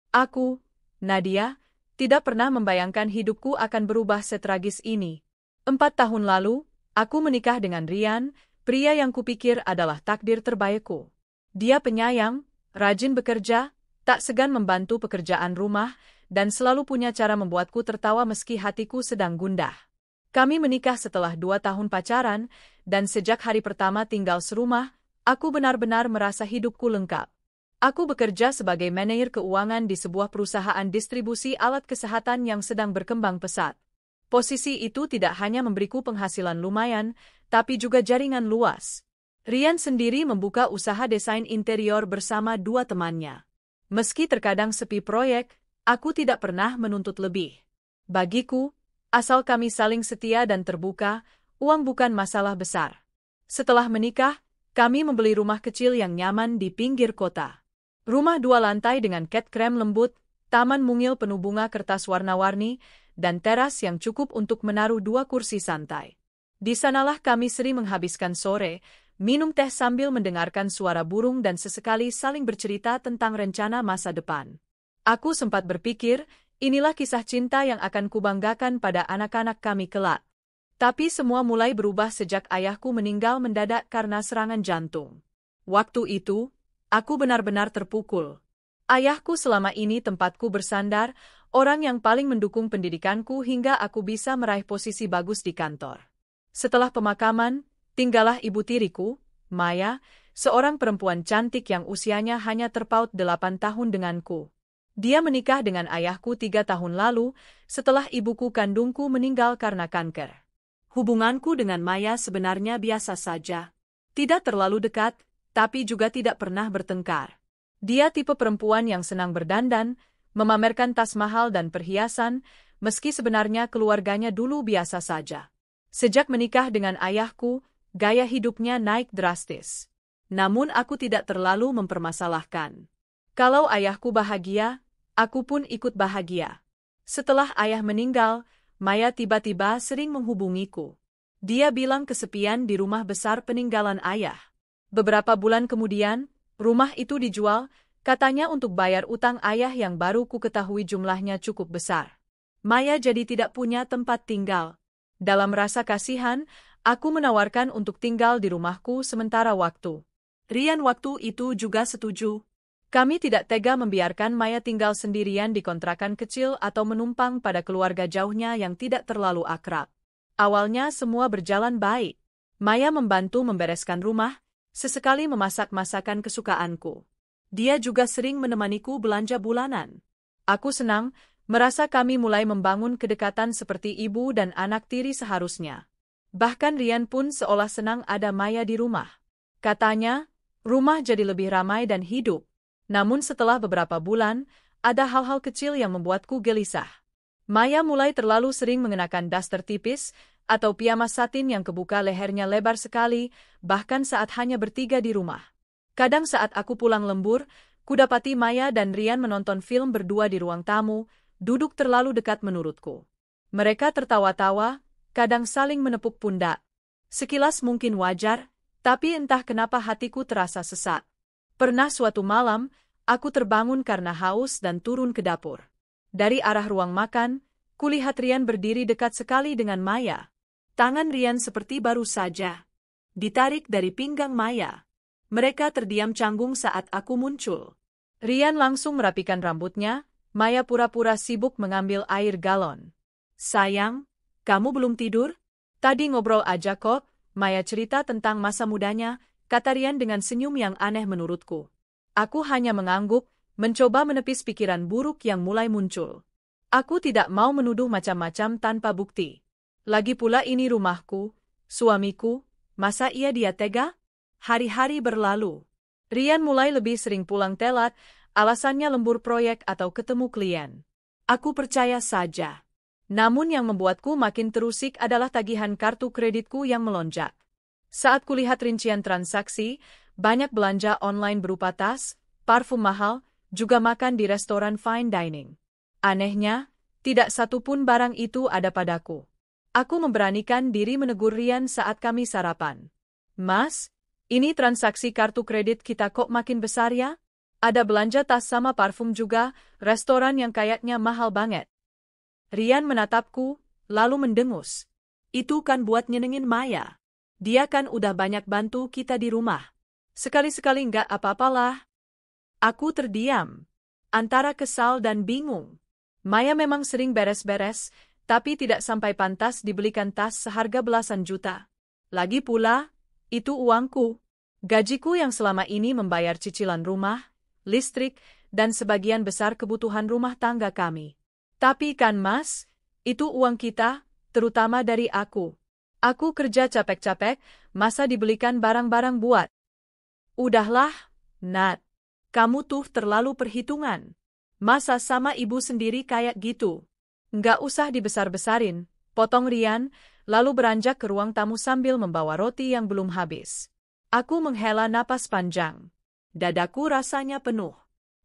Aku, Nadia, tidak pernah membayangkan hidupku akan berubah setragis ini. 4 tahun lalu, aku menikah dengan Rian, pria yang kupikir adalah takdir terbaikku. Dia penyayang, rajin bekerja, tak segan membantu pekerjaan rumah, dan selalu punya cara membuatku tertawa meski hatiku sedang gundah. Kami menikah setelah 2 tahun pacaran, dan sejak hari pertama tinggal serumah, aku benar-benar merasa hidupku lengkap. Aku bekerja sebagai manajer keuangan di sebuah perusahaan distribusi alat kesehatan yang sedang berkembang pesat. Posisi itu tidak hanya memberiku penghasilan lumayan, tapi juga jaringan luas. Rian sendiri membuka usaha desain interior bersama 2 temannya. Meski terkadang sepi proyek, aku tidak pernah menuntut lebih. Bagiku, asal kami saling setia dan terbuka, uang bukan masalah besar. Setelah menikah, kami membeli rumah kecil yang nyaman di pinggir kota. Rumah 2 lantai dengan cat krem lembut, taman mungil penuh bunga kertas warna-warni, dan teras yang cukup untuk menaruh 2 kursi santai. Di sanalah kami sering menghabiskan sore, minum teh sambil mendengarkan suara burung dan sesekali saling bercerita tentang rencana masa depan. Aku sempat berpikir, inilah kisah cinta yang akan kubanggakan pada anak-anak kami kelak. Tapi semua mulai berubah sejak ayahku meninggal mendadak karena serangan jantung. Waktu itu, aku benar-benar terpukul. Ayahku selama ini tempatku bersandar, orang yang paling mendukung pendidikanku hingga aku bisa meraih posisi bagus di kantor. Setelah pemakaman, tinggallah ibu tiriku, Maya, seorang perempuan cantik yang usianya hanya terpaut 8 tahun denganku. Dia menikah dengan ayahku 3 tahun lalu, setelah ibuku kandungku meninggal karena kanker. Hubunganku dengan Maya sebenarnya biasa saja. Tidak terlalu dekat, tapi juga tidak pernah bertengkar. Dia tipe perempuan yang senang berdandan, memamerkan tas mahal dan perhiasan, meski sebenarnya keluarganya dulu biasa saja. Sejak menikah dengan ayahku, gaya hidupnya naik drastis. Namun aku tidak terlalu mempermasalahkan. Kalau ayahku bahagia, aku pun ikut bahagia. Setelah ayah meninggal, Maya tiba-tiba sering menghubungiku. Dia bilang kesepian di rumah besar peninggalan ayah. Beberapa bulan kemudian, rumah itu dijual, katanya untuk bayar utang ayah yang baru ku ketahui jumlahnya cukup besar. Maya jadi tidak punya tempat tinggal. Dalam rasa kasihan, aku menawarkan untuk tinggal di rumahku sementara waktu. Rian waktu itu juga setuju. Kami tidak tega membiarkan Maya tinggal sendirian di kontrakan kecil atau menumpang pada keluarga jauhnya yang tidak terlalu akrab. Awalnya semua berjalan baik. Maya membantu membereskan rumah, sesekali memasak masakan kesukaanku. Dia juga sering menemaniku belanja bulanan. Aku senang, merasa kami mulai membangun kedekatan seperti ibu dan anak tiri seharusnya. Bahkan Rian pun seolah senang ada Maya di rumah. Katanya, rumah jadi lebih ramai dan hidup. Namun setelah beberapa bulan, ada hal-hal kecil yang membuatku gelisah. Maya mulai terlalu sering mengenakan daster tipis, atau piyama satin yang kebuka lehernya lebar sekali, bahkan saat hanya bertiga di rumah. Kadang saat aku pulang lembur, kudapati Maya dan Rian menonton film berdua di ruang tamu, duduk terlalu dekat menurutku. Mereka tertawa-tawa, kadang saling menepuk pundak. Sekilas mungkin wajar, tapi entah kenapa hatiku terasa sesak. Pernah suatu malam, aku terbangun karena haus dan turun ke dapur. Dari arah ruang makan, kulihat Rian berdiri dekat sekali dengan Maya. Tangan Rian seperti baru saja ditarik dari pinggang Maya. Mereka terdiam canggung saat aku muncul. Rian langsung merapikan rambutnya, Maya pura-pura sibuk mengambil air galon. "Sayang, kamu belum tidur? Tadi ngobrol aja kok," Maya cerita tentang masa mudanya, kata Rian dengan senyum yang aneh menurutku. Aku hanya mengangguk, mencoba menepis pikiran buruk yang mulai muncul. Aku tidak mau menuduh macam-macam tanpa bukti. Lagi pula ini rumahku, suamiku, masa dia tega? Hari-hari berlalu. Rian mulai lebih sering pulang telat, alasannya lembur proyek atau ketemu klien. Aku percaya saja. Namun yang membuatku makin terusik adalah tagihan kartu kreditku yang melonjak. Saat kulihat rincian transaksi, banyak belanja online berupa tas, parfum mahal, juga makan di restoran fine dining. Anehnya, tidak satu pun barang itu ada padaku. Aku memberanikan diri menegur Rian saat kami sarapan. "Mas, ini transaksi kartu kredit kita kok makin besar ya? Ada belanja tas sama parfum juga, restoran yang kayaknya mahal banget. Rian menatapku, lalu mendengus. Itu kan buat nyenengin Maya. Dia kan udah banyak bantu kita di rumah. Sekali-sekali nggak apa-apalah. Aku terdiam, antara kesal dan bingung. Maya memang sering beres-beres, tapi tidak sampai pantas dibelikan tas seharga belasan juta. Lagi pula, itu uangku. Gajiku yang selama ini membayar cicilan rumah, listrik, dan sebagian besar kebutuhan rumah tangga kami. Tapi kan Mas, itu uang kita, terutama dari aku. Aku kerja capek-capek, masa dibelikan barang-barang buat? Udahlah, Nat. Kamu tuh terlalu perhitungan. Masa sama ibu sendiri kayak gitu? Nggak usah dibesar-besarin, potong Rian, lalu beranjak ke ruang tamu sambil membawa roti yang belum habis. Aku menghela napas panjang. Dadaku rasanya penuh.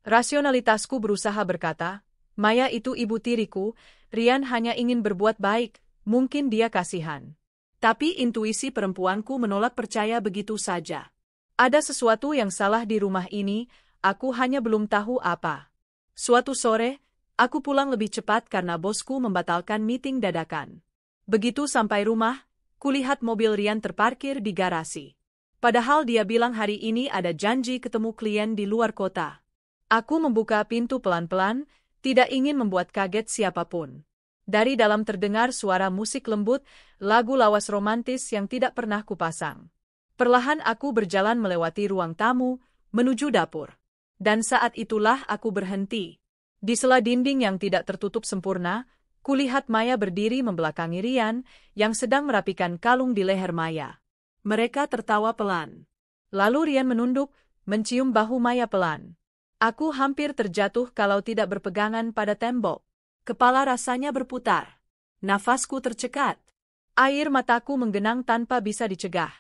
Rasionalitasku berusaha berkata, Maya itu ibu tiriku, Rian hanya ingin berbuat baik, mungkin dia kasihan. Tapi intuisi perempuanku menolak percaya begitu saja. Ada sesuatu yang salah di rumah ini, aku hanya belum tahu apa. Suatu sore, aku pulang lebih cepat karena bosku membatalkan meeting dadakan. Begitu sampai rumah, kulihat mobil Rian terparkir di garasi. Padahal dia bilang hari ini ada janji ketemu klien di luar kota. Aku membuka pintu pelan-pelan, tidak ingin membuat kaget siapapun. Dari dalam terdengar suara musik lembut, lagu lawas romantis yang tidak pernah kupasang. Perlahan aku berjalan melewati ruang tamu, menuju dapur. Dan saat itulah aku berhenti. Di sela dinding yang tidak tertutup sempurna, kulihat Maya berdiri membelakangi Rian, yang sedang merapikan kalung di leher Maya. Mereka tertawa pelan. Lalu Rian menunduk, mencium bahu Maya pelan. Aku hampir terjatuh kalau tidak berpegangan pada tembok. Kepala rasanya berputar. Nafasku tercekat. Air mataku menggenang tanpa bisa dicegah.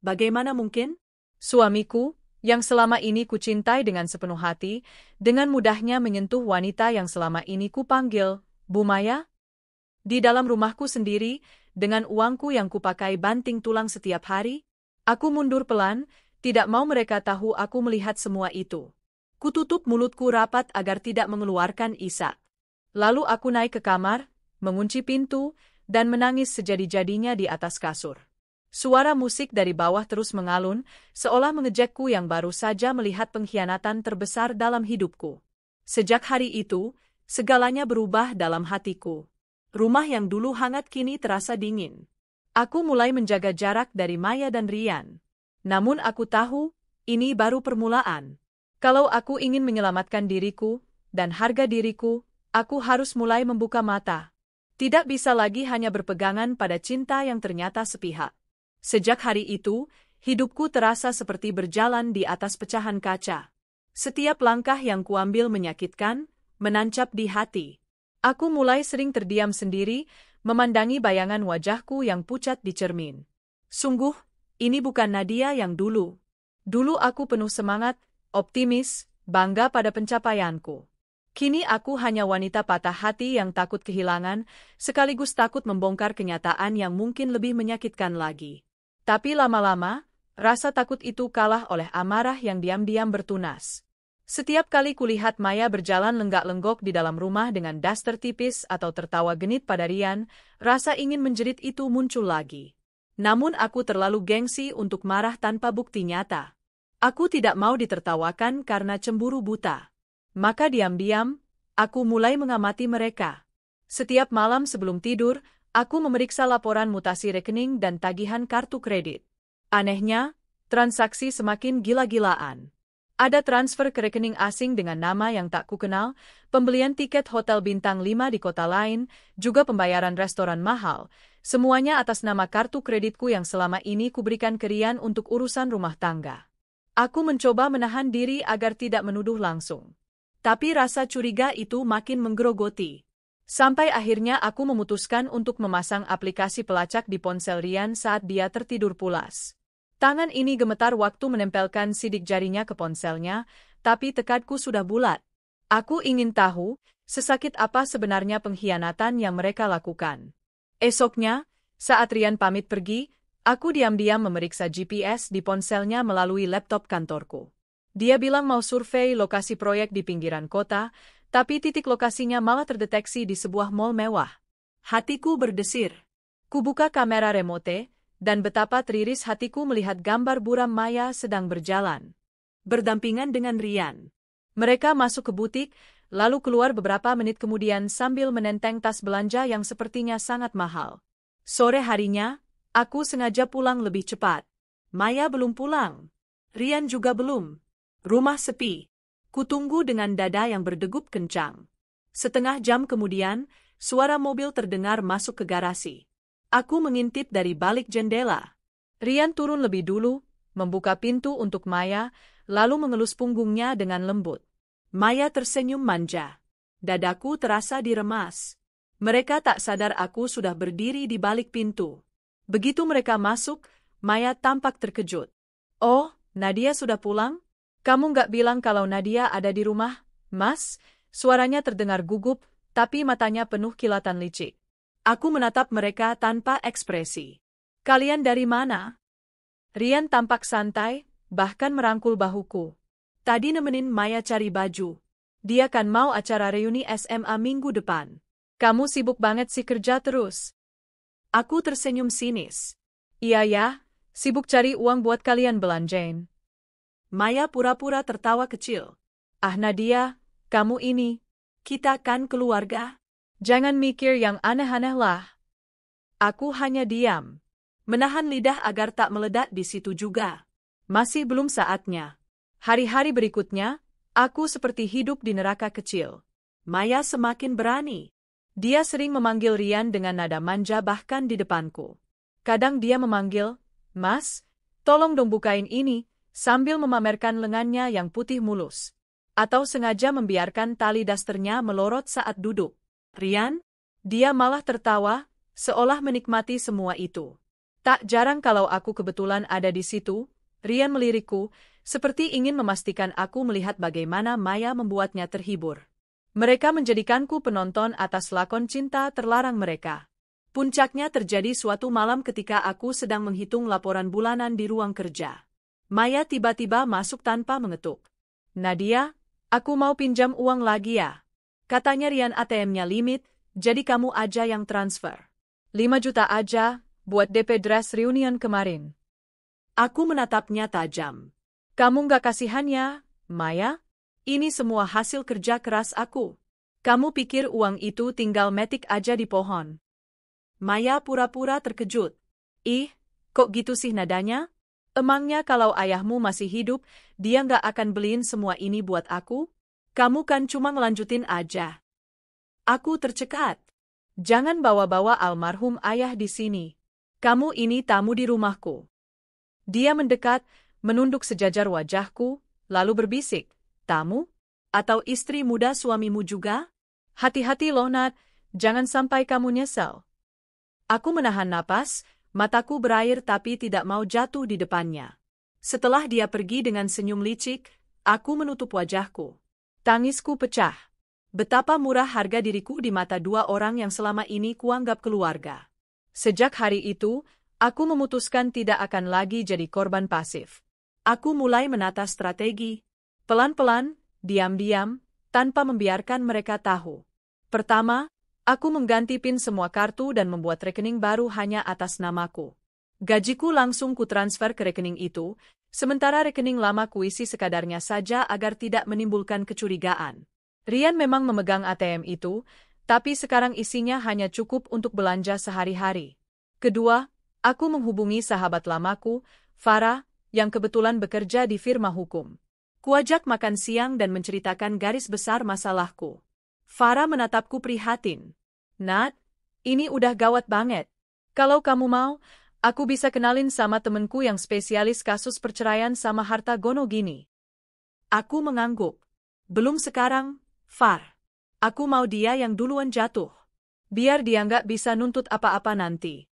Bagaimana mungkin? Suamiku, yang selama ini kucintai dengan sepenuh hati, dengan mudahnya menyentuh wanita yang selama ini kupanggil, Bu Maya? Di dalam rumahku sendiri, dengan uangku yang kupakai banting tulang setiap hari, aku mundur pelan, tidak mau mereka tahu aku melihat semua itu. Kututup mulutku rapat agar tidak mengeluarkan isak. Lalu aku naik ke kamar, mengunci pintu, dan menangis sejadi-jadinya di atas kasur. Suara musik dari bawah terus mengalun, seolah mengejekku yang baru saja melihat pengkhianatan terbesar dalam hidupku. Sejak hari itu, segalanya berubah dalam hatiku. Rumah yang dulu hangat kini terasa dingin. Aku mulai menjaga jarak dari Maya dan Rian. Namun aku tahu, ini baru permulaan. Kalau aku ingin menyelamatkan diriku, dan harga diriku, aku harus mulai membuka mata. Tidak bisa lagi hanya berpegangan pada cinta yang ternyata sepihak. Sejak hari itu, hidupku terasa seperti berjalan di atas pecahan kaca. Setiap langkah yang kuambil menyakitkan, menancap di hati. Aku mulai sering terdiam sendiri, memandangi bayangan wajahku yang pucat di cermin. Sungguh, ini bukan Nadia yang dulu. Dulu aku penuh semangat, optimis, bangga pada pencapaianku. Kini aku hanya wanita patah hati yang takut kehilangan, sekaligus takut membongkar kenyataan yang mungkin lebih menyakitkan lagi. Tapi lama-lama, rasa takut itu kalah oleh amarah yang diam-diam bertunas. Setiap kali kulihat Maya berjalan lenggak-lenggok di dalam rumah dengan daster tipis atau tertawa genit pada Rian, rasa ingin menjerit itu muncul lagi. Namun aku terlalu gengsi untuk marah tanpa bukti nyata. Aku tidak mau ditertawakan karena cemburu buta. Maka diam-diam, aku mulai mengamati mereka. Setiap malam sebelum tidur, aku memeriksa laporan mutasi rekening dan tagihan kartu kredit. Anehnya, transaksi semakin gila-gilaan. Ada transfer ke rekening asing dengan nama yang tak kukenal, pembelian tiket hotel bintang 5 di kota lain, juga pembayaran restoran mahal, semuanya atas nama kartu kreditku yang selama ini kuberikan ke Rian untuk urusan rumah tangga. Aku mencoba menahan diri agar tidak menuduh langsung. Tapi rasa curiga itu makin menggerogoti. Sampai akhirnya aku memutuskan untuk memasang aplikasi pelacak di ponsel Rian saat dia tertidur pulas. Tangan ini gemetar waktu menempelkan sidik jarinya ke ponselnya, tapi tekadku sudah bulat. Aku ingin tahu, sesakit apa sebenarnya pengkhianatan yang mereka lakukan. Esoknya, saat Rian pamit pergi, aku diam-diam memeriksa GPS di ponselnya melalui laptop kantorku. Dia bilang mau survei lokasi proyek di pinggiran kota, tapi titik lokasinya malah terdeteksi di sebuah mall mewah. Hatiku berdesir. Kubuka kamera remote, dan betapa teriris hatiku melihat gambar buram Maya sedang berjalan berdampingan dengan Rian. Mereka masuk ke butik, lalu keluar beberapa menit kemudian sambil menenteng tas belanja yang sepertinya sangat mahal. Sore harinya, aku sengaja pulang lebih cepat. Maya belum pulang. Rian juga belum. Rumah sepi. Kutunggu dengan dada yang berdegup kencang. Setengah jam kemudian, suara mobil terdengar masuk ke garasi. Aku mengintip dari balik jendela. Rian turun lebih dulu, membuka pintu untuk Maya, lalu mengelus punggungnya dengan lembut. Maya tersenyum manja. Dadaku terasa diremas. Mereka tak sadar aku sudah berdiri di balik pintu. Begitu mereka masuk, Maya tampak terkejut. "Oh, Nadia sudah pulang? Kamu nggak bilang kalau Nadia ada di rumah, Mas?" Suaranya terdengar gugup, tapi matanya penuh kilatan licik. Aku menatap mereka tanpa ekspresi. "Kalian dari mana?" Rian tampak santai, bahkan merangkul bahuku. "Tadi nemenin Maya cari baju. Dia kan mau acara reuni SMA minggu depan. Kamu sibuk banget sih kerja terus." Aku tersenyum sinis. "Iya ya, sibuk cari uang buat kalian belanjain." Maya pura-pura tertawa kecil. "Ah Nadia, kamu ini. Kita kan keluarga. Jangan mikir yang aneh-aneh lah." Aku hanya diam. Menahan lidah agar tak meledak di situ juga. Masih belum saatnya. Hari-hari berikutnya, aku seperti hidup di neraka kecil. Maya semakin berani. Dia sering memanggil Rian dengan nada manja bahkan di depanku. Kadang dia memanggil, "Mas, tolong dong bukain ini," sambil memamerkan lengannya yang putih mulus. Atau sengaja membiarkan tali dasternya melorot saat duduk. "Rian?" Dia malah tertawa, seolah menikmati semua itu. Tak jarang kalau aku kebetulan ada di situ, Rian melirikku, seperti ingin memastikan aku melihat bagaimana Maya membuatnya terhibur. Mereka menjadikanku penonton atas lakon cinta terlarang mereka. Puncaknya terjadi suatu malam ketika aku sedang menghitung laporan bulanan di ruang kerja. Maya tiba-tiba masuk tanpa mengetuk. "Nadia, aku mau pinjam uang lagi ya. Katanya Rian ATM-nya limit, jadi kamu aja yang transfer. 5 juta aja, buat DP dress reunion kemarin." Aku menatapnya tajam. "Kamu nggak kasihan ya, Maya? Ini semua hasil kerja keras aku. Kamu pikir uang itu tinggal metik aja di pohon?" Maya pura-pura terkejut. "Ih, kok gitu sih nadanya? Emangnya kalau ayahmu masih hidup, dia nggak akan beliin semua ini buat aku? Kamu kan cuma ngelanjutin aja." Aku tercekat. "Jangan bawa-bawa almarhum ayah di sini. Kamu ini tamu di rumahku." Dia mendekat, menunduk sejajar wajahku, lalu berbisik, "Tamu? Atau istri muda suamimu juga? Hati-hati loh Nat, jangan sampai kamu nyesel." Aku menahan napas, mataku berair tapi tidak mau jatuh di depannya. Setelah dia pergi dengan senyum licik, aku menutup wajahku. Tangisku pecah. Betapa murah harga diriku di mata dua orang yang selama ini kuanggap keluarga. Sejak hari itu, aku memutuskan tidak akan lagi jadi korban pasif. Aku mulai menata strategi. Pelan-pelan, diam-diam, tanpa membiarkan mereka tahu. Pertama, aku mengganti PIN semua kartu dan membuat rekening baru hanya atas namaku. Gajiku langsung kutransfer ke rekening itu, sementara rekening lama kuisi sekadarnya saja agar tidak menimbulkan kecurigaan. Rian memang memegang ATM itu, tapi sekarang isinya hanya cukup untuk belanja sehari-hari. Kedua, aku menghubungi sahabat lamaku, Farah, yang kebetulan bekerja di firma hukum. Kuajak makan siang dan menceritakan garis besar masalahku. Farah menatapku prihatin. "Nat, ini udah gawat banget. Kalau kamu mau, aku bisa kenalin sama temenku yang spesialis kasus perceraian sama harta gono gini." Aku mengangguk. "Belum sekarang, Far. Aku mau dia yang duluan jatuh. Biar dia nggak bisa nuntut apa-apa nanti."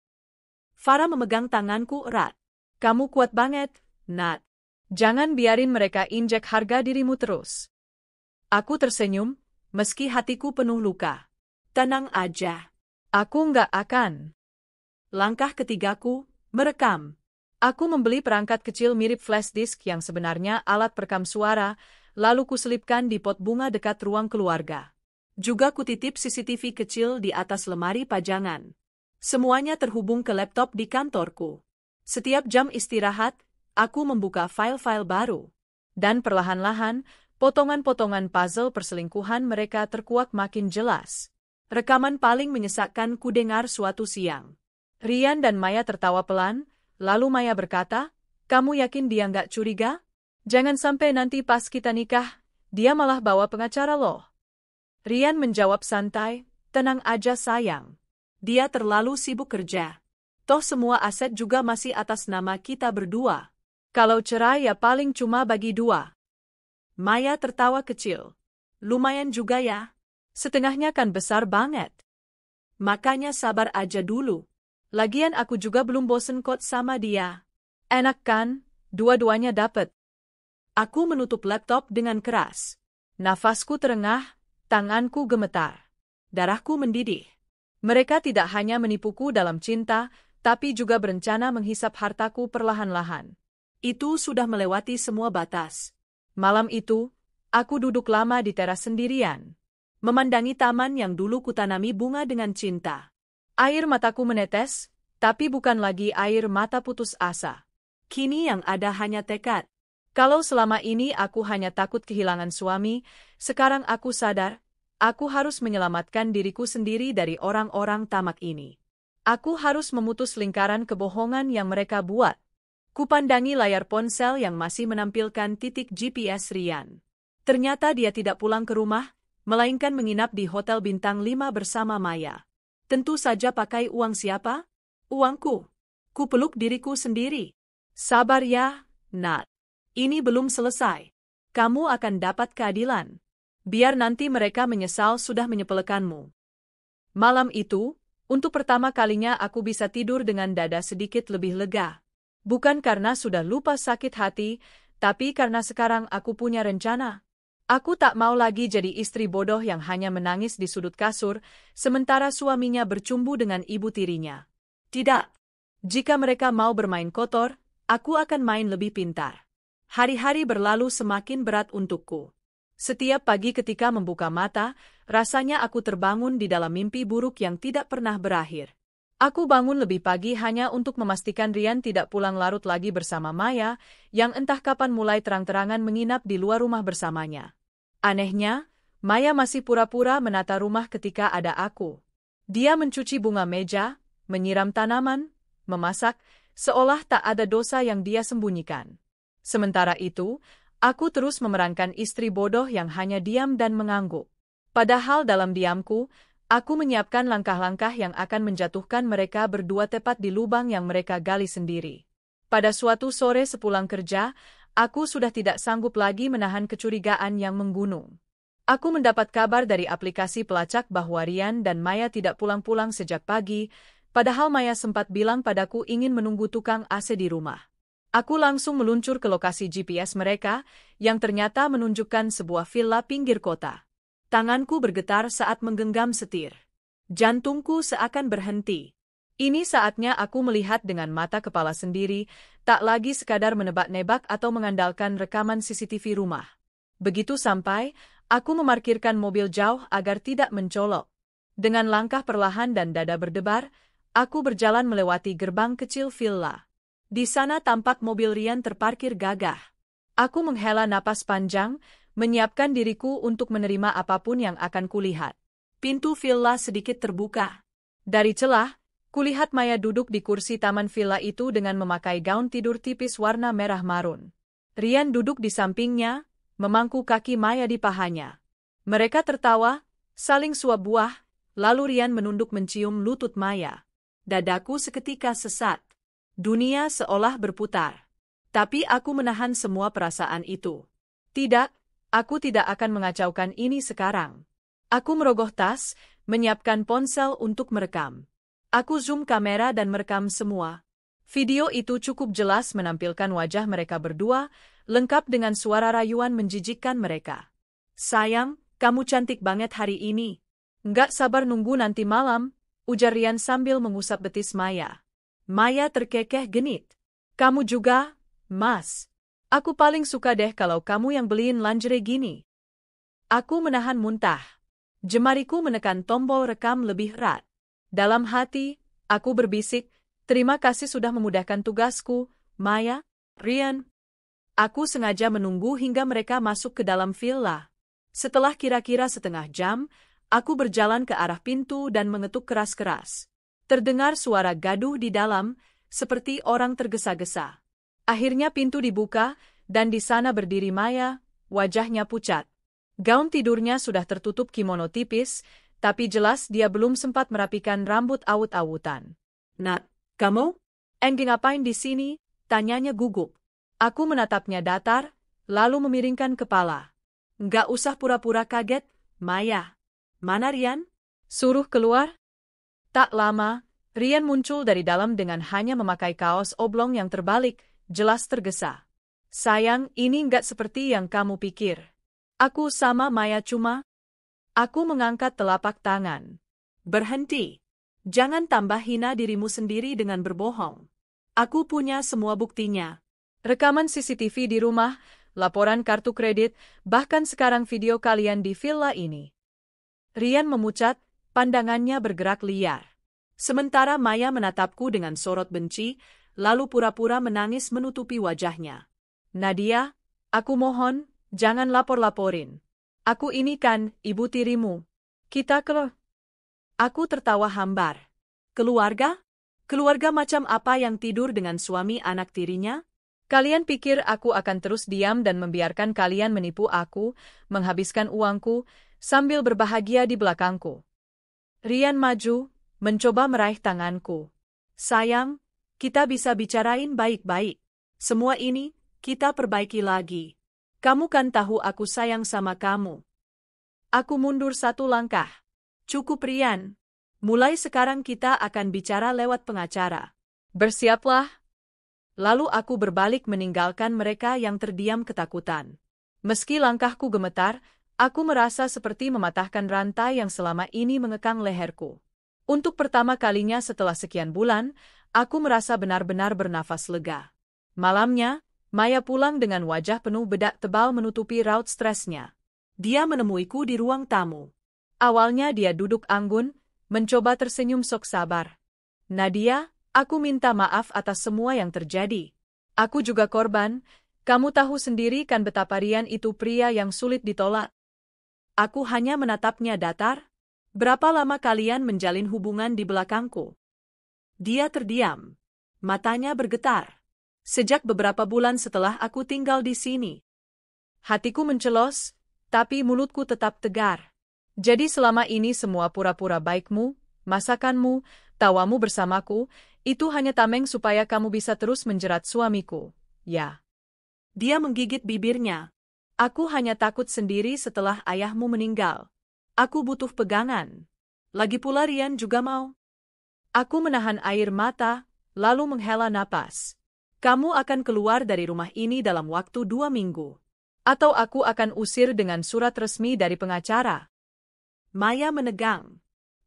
Farah memegang tanganku erat. "Kamu kuat banget, Nat. Jangan biarin mereka injek harga dirimu terus." Aku tersenyum, meski hatiku penuh luka. "Tenang aja. Aku nggak akan." Langkah ketigaku, merekam. Aku membeli perangkat kecil mirip flash disk yang sebenarnya alat perekam suara, lalu kuselipkan di pot bunga dekat ruang keluarga. Juga kutitip CCTV kecil di atas lemari pajangan. Semuanya terhubung ke laptop di kantorku. Setiap jam istirahat, aku membuka file-file baru. Dan perlahan-lahan, potongan-potongan puzzle perselingkuhan mereka terkuak makin jelas. Rekaman paling menyesakkan kudengar suatu siang. Rian dan Maya tertawa pelan, lalu Maya berkata, "Kamu yakin dia nggak curiga? Jangan sampai nanti pas kita nikah, dia malah bawa pengacara loh." Rian menjawab santai, "Tenang aja sayang. Dia terlalu sibuk kerja. Toh semua aset juga masih atas nama kita berdua. Kalau cerai ya paling cuma bagi 2. Maya tertawa kecil. "Lumayan juga ya. Setengahnya kan besar banget. Makanya sabar aja dulu. Lagian aku juga belum bosen kok sama dia. Enak kan, dua-duanya dapet." Aku menutup laptop dengan keras. Nafasku terengah, tanganku gemetar. Darahku mendidih. Mereka tidak hanya menipuku dalam cinta, tapi juga berencana menghisap hartaku perlahan-lahan. Itu sudah melewati semua batas. Malam itu, aku duduk lama di teras sendirian, memandangi taman yang dulu kutanami bunga dengan cinta. Air mataku menetes, tapi bukan lagi air mata putus asa. Kini yang ada hanya tekad. Kalau selama ini aku hanya takut kehilangan suami, sekarang aku sadar, aku harus menyelamatkan diriku sendiri dari orang-orang tamak ini. Aku harus memutus lingkaran kebohongan yang mereka buat. Kupandangi layar ponsel yang masih menampilkan titik GPS Rian. Ternyata dia tidak pulang ke rumah, melainkan menginap di hotel bintang 5 bersama Maya. Tentu saja pakai uang siapa? Uangku. Kupeluk diriku sendiri. Sabar ya, Nat. Ini belum selesai. Kamu akan dapat keadilan. Biar nanti mereka menyesal sudah menyepelekanmu. Malam itu, untuk pertama kalinya aku bisa tidur dengan dada sedikit lebih lega. Bukan karena sudah lupa sakit hati, tapi karena sekarang aku punya rencana. Aku tak mau lagi jadi istri bodoh yang hanya menangis di sudut kasur, sementara suaminya bercumbu dengan ibu tirinya. Tidak. Jika mereka mau bermain kotor, aku akan main lebih pintar. Hari-hari berlalu semakin berat untukku. Setiap pagi ketika membuka mata, rasanya aku terbangun di dalam mimpi buruk yang tidak pernah berakhir. Aku bangun lebih pagi hanya untuk memastikan Rian tidak pulang larut lagi bersama Maya, yang entah kapan mulai terang-terangan menginap di luar rumah bersamanya. Anehnya, Maya masih pura-pura menata rumah ketika ada aku. Dia mencuci bunga meja, menyiram tanaman, memasak, seolah tak ada dosa yang dia sembunyikan. Sementara itu, aku terus memerankan istri bodoh yang hanya diam dan mengangguk. Padahal dalam diamku, aku menyiapkan langkah-langkah yang akan menjatuhkan mereka berdua tepat di lubang yang mereka gali sendiri. Pada suatu sore sepulang kerja, aku sudah tidak sanggup lagi menahan kecurigaan yang menggunung. Aku mendapat kabar dari aplikasi pelacak bahwa Rian dan Maya tidak pulang-pulang sejak pagi, padahal Maya sempat bilang padaku ingin menunggu tukang AC di rumah. Aku langsung meluncur ke lokasi GPS mereka, yang ternyata menunjukkan sebuah villa pinggir kota. Tanganku bergetar saat menggenggam setir. Jantungku seakan berhenti. Ini saatnya aku melihat dengan mata kepala sendiri, tak lagi sekadar menebak-nebak atau mengandalkan rekaman CCTV rumah. Begitu sampai, aku memarkirkan mobil jauh agar tidak mencolok. Dengan langkah perlahan dan dada berdebar, aku berjalan melewati gerbang kecil villa. Di sana tampak mobil Rian terparkir gagah. Aku menghela napas panjang, menyiapkan diriku untuk menerima apapun yang akan kulihat. Pintu villa sedikit terbuka. Dari celah, kulihat Maya duduk di kursi taman villa itu dengan memakai gaun tidur tipis warna merah marun. Rian duduk di sampingnya, memangku kaki Maya di pahanya. Mereka tertawa, saling suap buah, lalu Rian menunduk mencium lutut Maya. Dadaku seketika sesat. Dunia seolah berputar. Tapi aku menahan semua perasaan itu. Tidak, aku tidak akan mengacaukan ini sekarang. Aku merogoh tas, menyiapkan ponsel untuk merekam. Aku zoom kamera dan merekam semua. Video itu cukup jelas menampilkan wajah mereka berdua, lengkap dengan suara rayuan menjijikkan mereka. "Sayang, kamu cantik banget hari ini. Nggak sabar nunggu nanti malam," ujar Rian sambil mengusap betis Maya. Maya terkekeh genit. Kamu juga, Mas. Aku paling suka deh kalau kamu yang beliin lingerie gini. Aku menahan muntah. Jemariku menekan tombol rekam lebih erat. Dalam hati, aku berbisik, terima kasih sudah memudahkan tugasku, Maya, Ryan. Aku sengaja menunggu hingga mereka masuk ke dalam villa. Setelah kira-kira setengah jam, aku berjalan ke arah pintu dan mengetuk keras-keras. Terdengar suara gaduh di dalam, seperti orang tergesa-gesa. Akhirnya pintu dibuka, dan di sana berdiri Maya, wajahnya pucat. Gaun tidurnya sudah tertutup kimono tipis, tapi jelas dia belum sempat merapikan rambut awut-awutan. "Nat, kamu? Enggi ngapain di sini?" tanyanya gugup. Aku menatapnya datar, lalu memiringkan kepala. "Nggak usah pura-pura kaget, Maya. Mana Ryan? Suruh keluar." Tak lama, Ryan muncul dari dalam dengan hanya memakai kaos oblong yang terbalik, jelas tergesa. "Sayang, ini nggak seperti yang kamu pikir. Aku sama Maya cuma..." Aku mengangkat telapak tangan. "Berhenti. Jangan tambah hina dirimu sendiri dengan berbohong. Aku punya semua buktinya. Rekaman CCTV di rumah, laporan kartu kredit, bahkan sekarang video kalian di villa ini." Ryan memucat, pandangannya bergerak liar. Sementara Maya menatapku dengan sorot benci, lalu pura-pura menangis menutupi wajahnya. "Nadia, aku mohon, jangan lapor-laporin. Aku ini kan ibu tirimu. Kita Aku tertawa hambar. "Keluarga? Keluarga macam apa yang tidur dengan suami anak tirinya? Kalian pikir aku akan terus diam dan membiarkan kalian menipu aku, menghabiskan uangku, sambil berbahagia di belakangku?" Ryan maju, mencoba meraih tanganku. "Sayang, kita bisa bicarain baik-baik. Semua ini, kita perbaiki lagi. Kamu kan tahu aku sayang sama kamu." Aku mundur satu langkah. "Cukup Ryan. Mulai sekarang kita akan bicara lewat pengacara. Bersiaplah." Lalu aku berbalik meninggalkan mereka yang terdiam ketakutan. Meski langkahku gemetar, aku merasa seperti mematahkan rantai yang selama ini mengekang leherku. Untuk pertama kalinya setelah sekian bulan, aku merasa benar-benar bernafas lega. Malamnya, Maya pulang dengan wajah penuh bedak tebal menutupi raut stresnya. Dia menemuiku di ruang tamu. Awalnya dia duduk anggun, mencoba tersenyum sok sabar. "Nadia, aku minta maaf atas semua yang terjadi. Aku juga korban, kamu tahu sendiri kan betapa Ryan itu pria yang sulit ditolak." Aku hanya menatapnya datar. "Berapa lama kalian menjalin hubungan di belakangku?" Dia terdiam. Matanya bergetar. "Sejak beberapa bulan setelah aku tinggal di sini." Hatiku mencelos, tapi mulutku tetap tegar. "Jadi selama ini semua pura-pura baikmu, masakanmu, tawamu bersamaku, itu hanya tameng supaya kamu bisa terus menjerat suamiku, ya?" Dia menggigit bibirnya. "Aku hanya takut sendiri setelah ayahmu meninggal. Aku butuh pegangan. Lagi pula Ryan juga mau." Aku menahan air mata, lalu menghela napas. "Kamu akan keluar dari rumah ini dalam waktu 2 minggu. Atau aku akan usir dengan surat resmi dari pengacara." Maya menegang.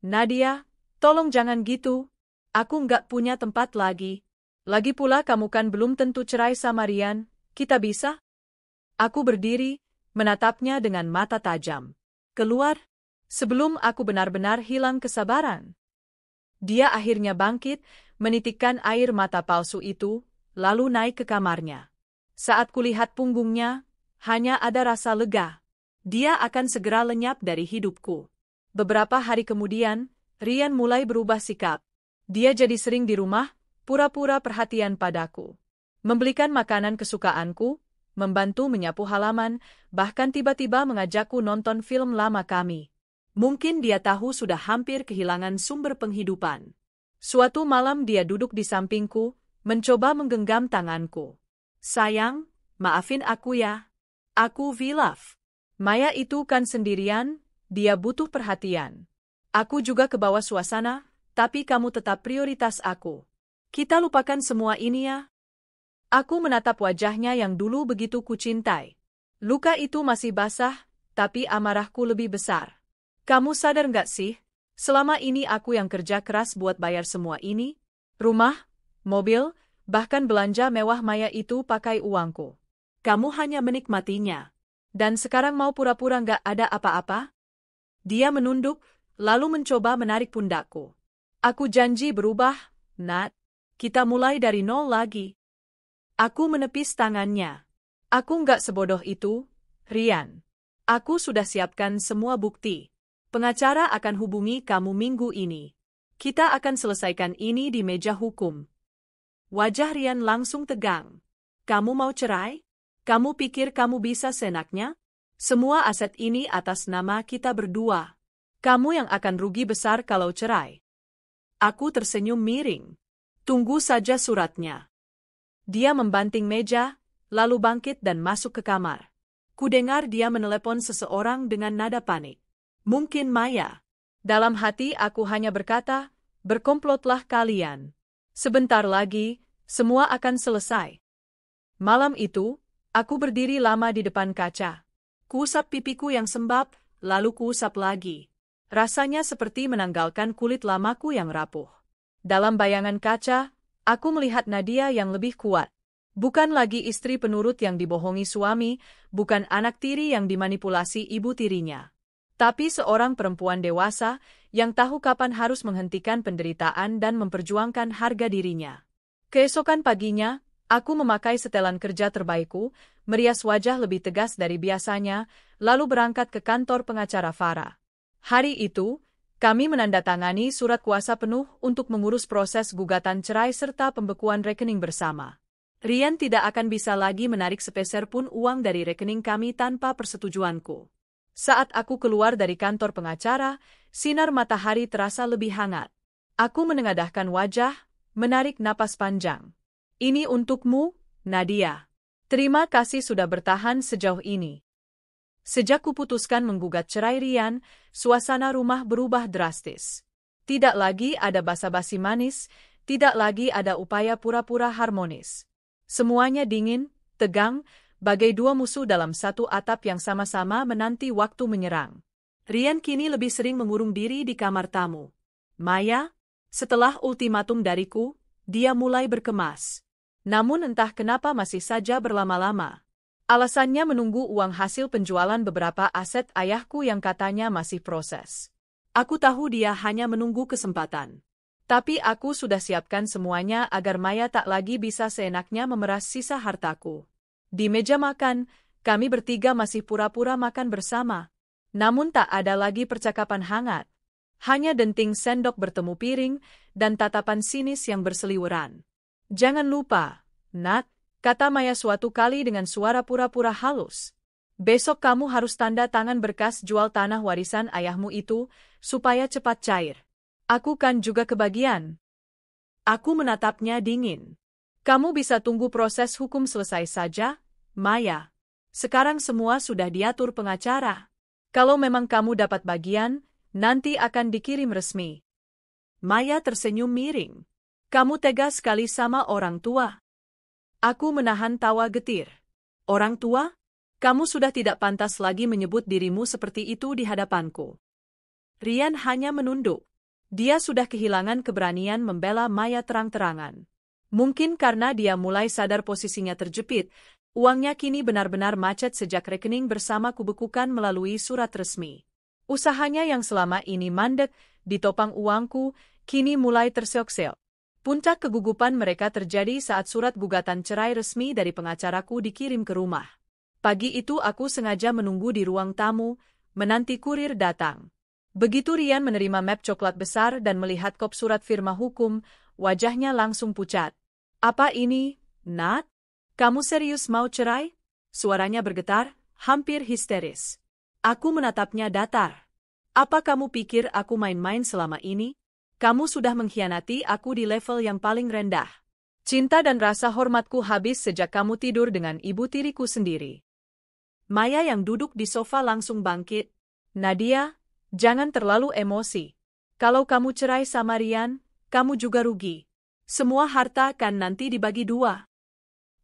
"Nadia, tolong jangan gitu. Aku nggak punya tempat lagi. Lagi pula kamu kan belum tentu cerai sama Ryan. Kita bisa?" Aku berdiri, menatapnya dengan mata tajam. "Keluar, sebelum aku benar-benar hilang kesabaran." Dia akhirnya bangkit, menitikkan air mata palsu itu, lalu naik ke kamarnya. Saat kulihat punggungnya, hanya ada rasa lega. Dia akan segera lenyap dari hidupku. Beberapa hari kemudian, Ryan mulai berubah sikap. Dia jadi sering di rumah, pura-pura perhatian padaku. Membelikan makanan kesukaanku, membantu menyapu halaman, bahkan tiba-tiba mengajakku nonton film lama kami. Mungkin dia tahu sudah hampir kehilangan sumber penghidupan. Suatu malam dia duduk di sampingku, mencoba menggenggam tanganku. "Sayang, maafin aku ya. Aku Vilaf. Maya itu kan sendirian, dia butuh perhatian. Aku juga kebawa suasana, tapi kamu tetap prioritas aku. Kita lupakan semua ini ya." Aku menatap wajahnya yang dulu begitu kucintai. Luka itu masih basah, tapi amarahku lebih besar. "Kamu sadar nggak sih, selama ini aku yang kerja keras buat bayar semua ini? Rumah, mobil, bahkan belanja mewah Maya itu pakai uangku. Kamu hanya menikmatinya. Dan sekarang mau pura-pura nggak ada apa-apa? Dia menunduk, lalu mencoba menarik pundakku. Aku janji berubah, Nat. Kita mulai dari nol lagi. Aku menepis tangannya. Aku nggak sebodoh itu, Rian. Aku sudah siapkan semua bukti. Pengacara akan hubungi kamu minggu ini. Kita akan selesaikan ini di meja hukum. Wajah Rian langsung tegang. Kamu mau cerai? Kamu pikir kamu bisa seenaknya? Semua aset ini atas nama kita berdua. Kamu yang akan rugi besar kalau cerai. Aku tersenyum miring. Tunggu saja suratnya. Dia membanting meja, lalu bangkit dan masuk ke kamar. Kudengar dia menelepon seseorang dengan nada panik. Mungkin Maya. Dalam hati aku hanya berkata, berkomplotlah kalian. Sebentar lagi, semua akan selesai. Malam itu, aku berdiri lama di depan kaca. Kuusap pipiku yang sembab, lalu kuusap lagi. Rasanya seperti menanggalkan kulit lamaku yang rapuh. Dalam bayangan kaca, aku melihat Nadia yang lebih kuat. Bukan lagi istri penurut yang dibohongi suami, bukan anak tiri yang dimanipulasi ibu tirinya. Tapi seorang perempuan dewasa yang tahu kapan harus menghentikan penderitaan dan memperjuangkan harga dirinya. Keesokan paginya, aku memakai setelan kerja terbaikku, merias wajah lebih tegas dari biasanya, lalu berangkat ke kantor pengacara Farah. Hari itu, kami menandatangani surat kuasa penuh untuk mengurus proses gugatan cerai serta pembekuan rekening bersama. Rian tidak akan bisa lagi menarik sepeser pun uang dari rekening kami tanpa persetujuanku. Saat aku keluar dari kantor pengacara, sinar matahari terasa lebih hangat. Aku menengadahkan wajah, menarik napas panjang. Ini untukmu, Nadia. Terima kasih sudah bertahan sejauh ini. Sejak kuputuskan menggugat cerai Rian, suasana rumah berubah drastis. Tidak lagi ada basa-basi manis, tidak lagi ada upaya pura-pura harmonis. Semuanya dingin, tegang, bagai dua musuh dalam satu atap yang sama-sama menanti waktu menyerang. Rian kini lebih sering mengurung diri di kamar tamu. Maya, setelah ultimatum dariku, dia mulai berkemas. Namun entah kenapa masih saja berlama-lama. Alasannya menunggu uang hasil penjualan beberapa aset ayahku yang katanya masih proses. Aku tahu dia hanya menunggu kesempatan. Tapi aku sudah siapkan semuanya agar Maya tak lagi bisa seenaknya memeras sisa hartaku. Di meja makan, kami bertiga masih pura-pura makan bersama. Namun tak ada lagi percakapan hangat. Hanya denting sendok bertemu piring dan tatapan sinis yang berseliweran. Jangan lupa, Nat, kata Maya suatu kali dengan suara pura-pura halus. Besok kamu harus tanda tangan berkas jual tanah warisan ayahmu itu, supaya cepat cair. Aku kan juga kebagian. Aku menatapnya dingin. Kamu bisa tunggu proses hukum selesai saja, Maya. Sekarang semua sudah diatur pengacara. Kalau memang kamu dapat bagian, nanti akan dikirim resmi. Maya tersenyum miring. Kamu tegas sekali sama orang tua. Aku menahan tawa getir. Orang tua? Kamu sudah tidak pantas lagi menyebut dirimu seperti itu di hadapanku. Rian hanya menunduk. Dia sudah kehilangan keberanian membela Maya terang-terangan. Mungkin karena dia mulai sadar posisinya terjepit, uangnya kini benar-benar macet sejak rekening bersama kubekukan melalui surat resmi. Usahanya yang selama ini mandek, ditopang uangku, kini mulai terseok-seok. Puncak kegugupan mereka terjadi saat surat gugatan cerai resmi dari pengacaraku dikirim ke rumah. Pagi itu aku sengaja menunggu di ruang tamu, menanti kurir datang. Begitu Rian menerima map coklat besar dan melihat kop surat firma hukum, wajahnya langsung pucat. Apa ini, Nat? Kamu serius mau cerai? Suaranya bergetar, hampir histeris. Aku menatapnya datar. Apa kamu pikir aku main-main selama ini? Kamu sudah mengkhianati aku di level yang paling rendah. Cinta dan rasa hormatku habis sejak kamu tidur dengan ibu tiriku sendiri. Maya yang duduk di sofa langsung bangkit. Nadia, jangan terlalu emosi. Kalau kamu cerai sama Rian, kamu juga rugi. Semua harta kan nanti dibagi dua.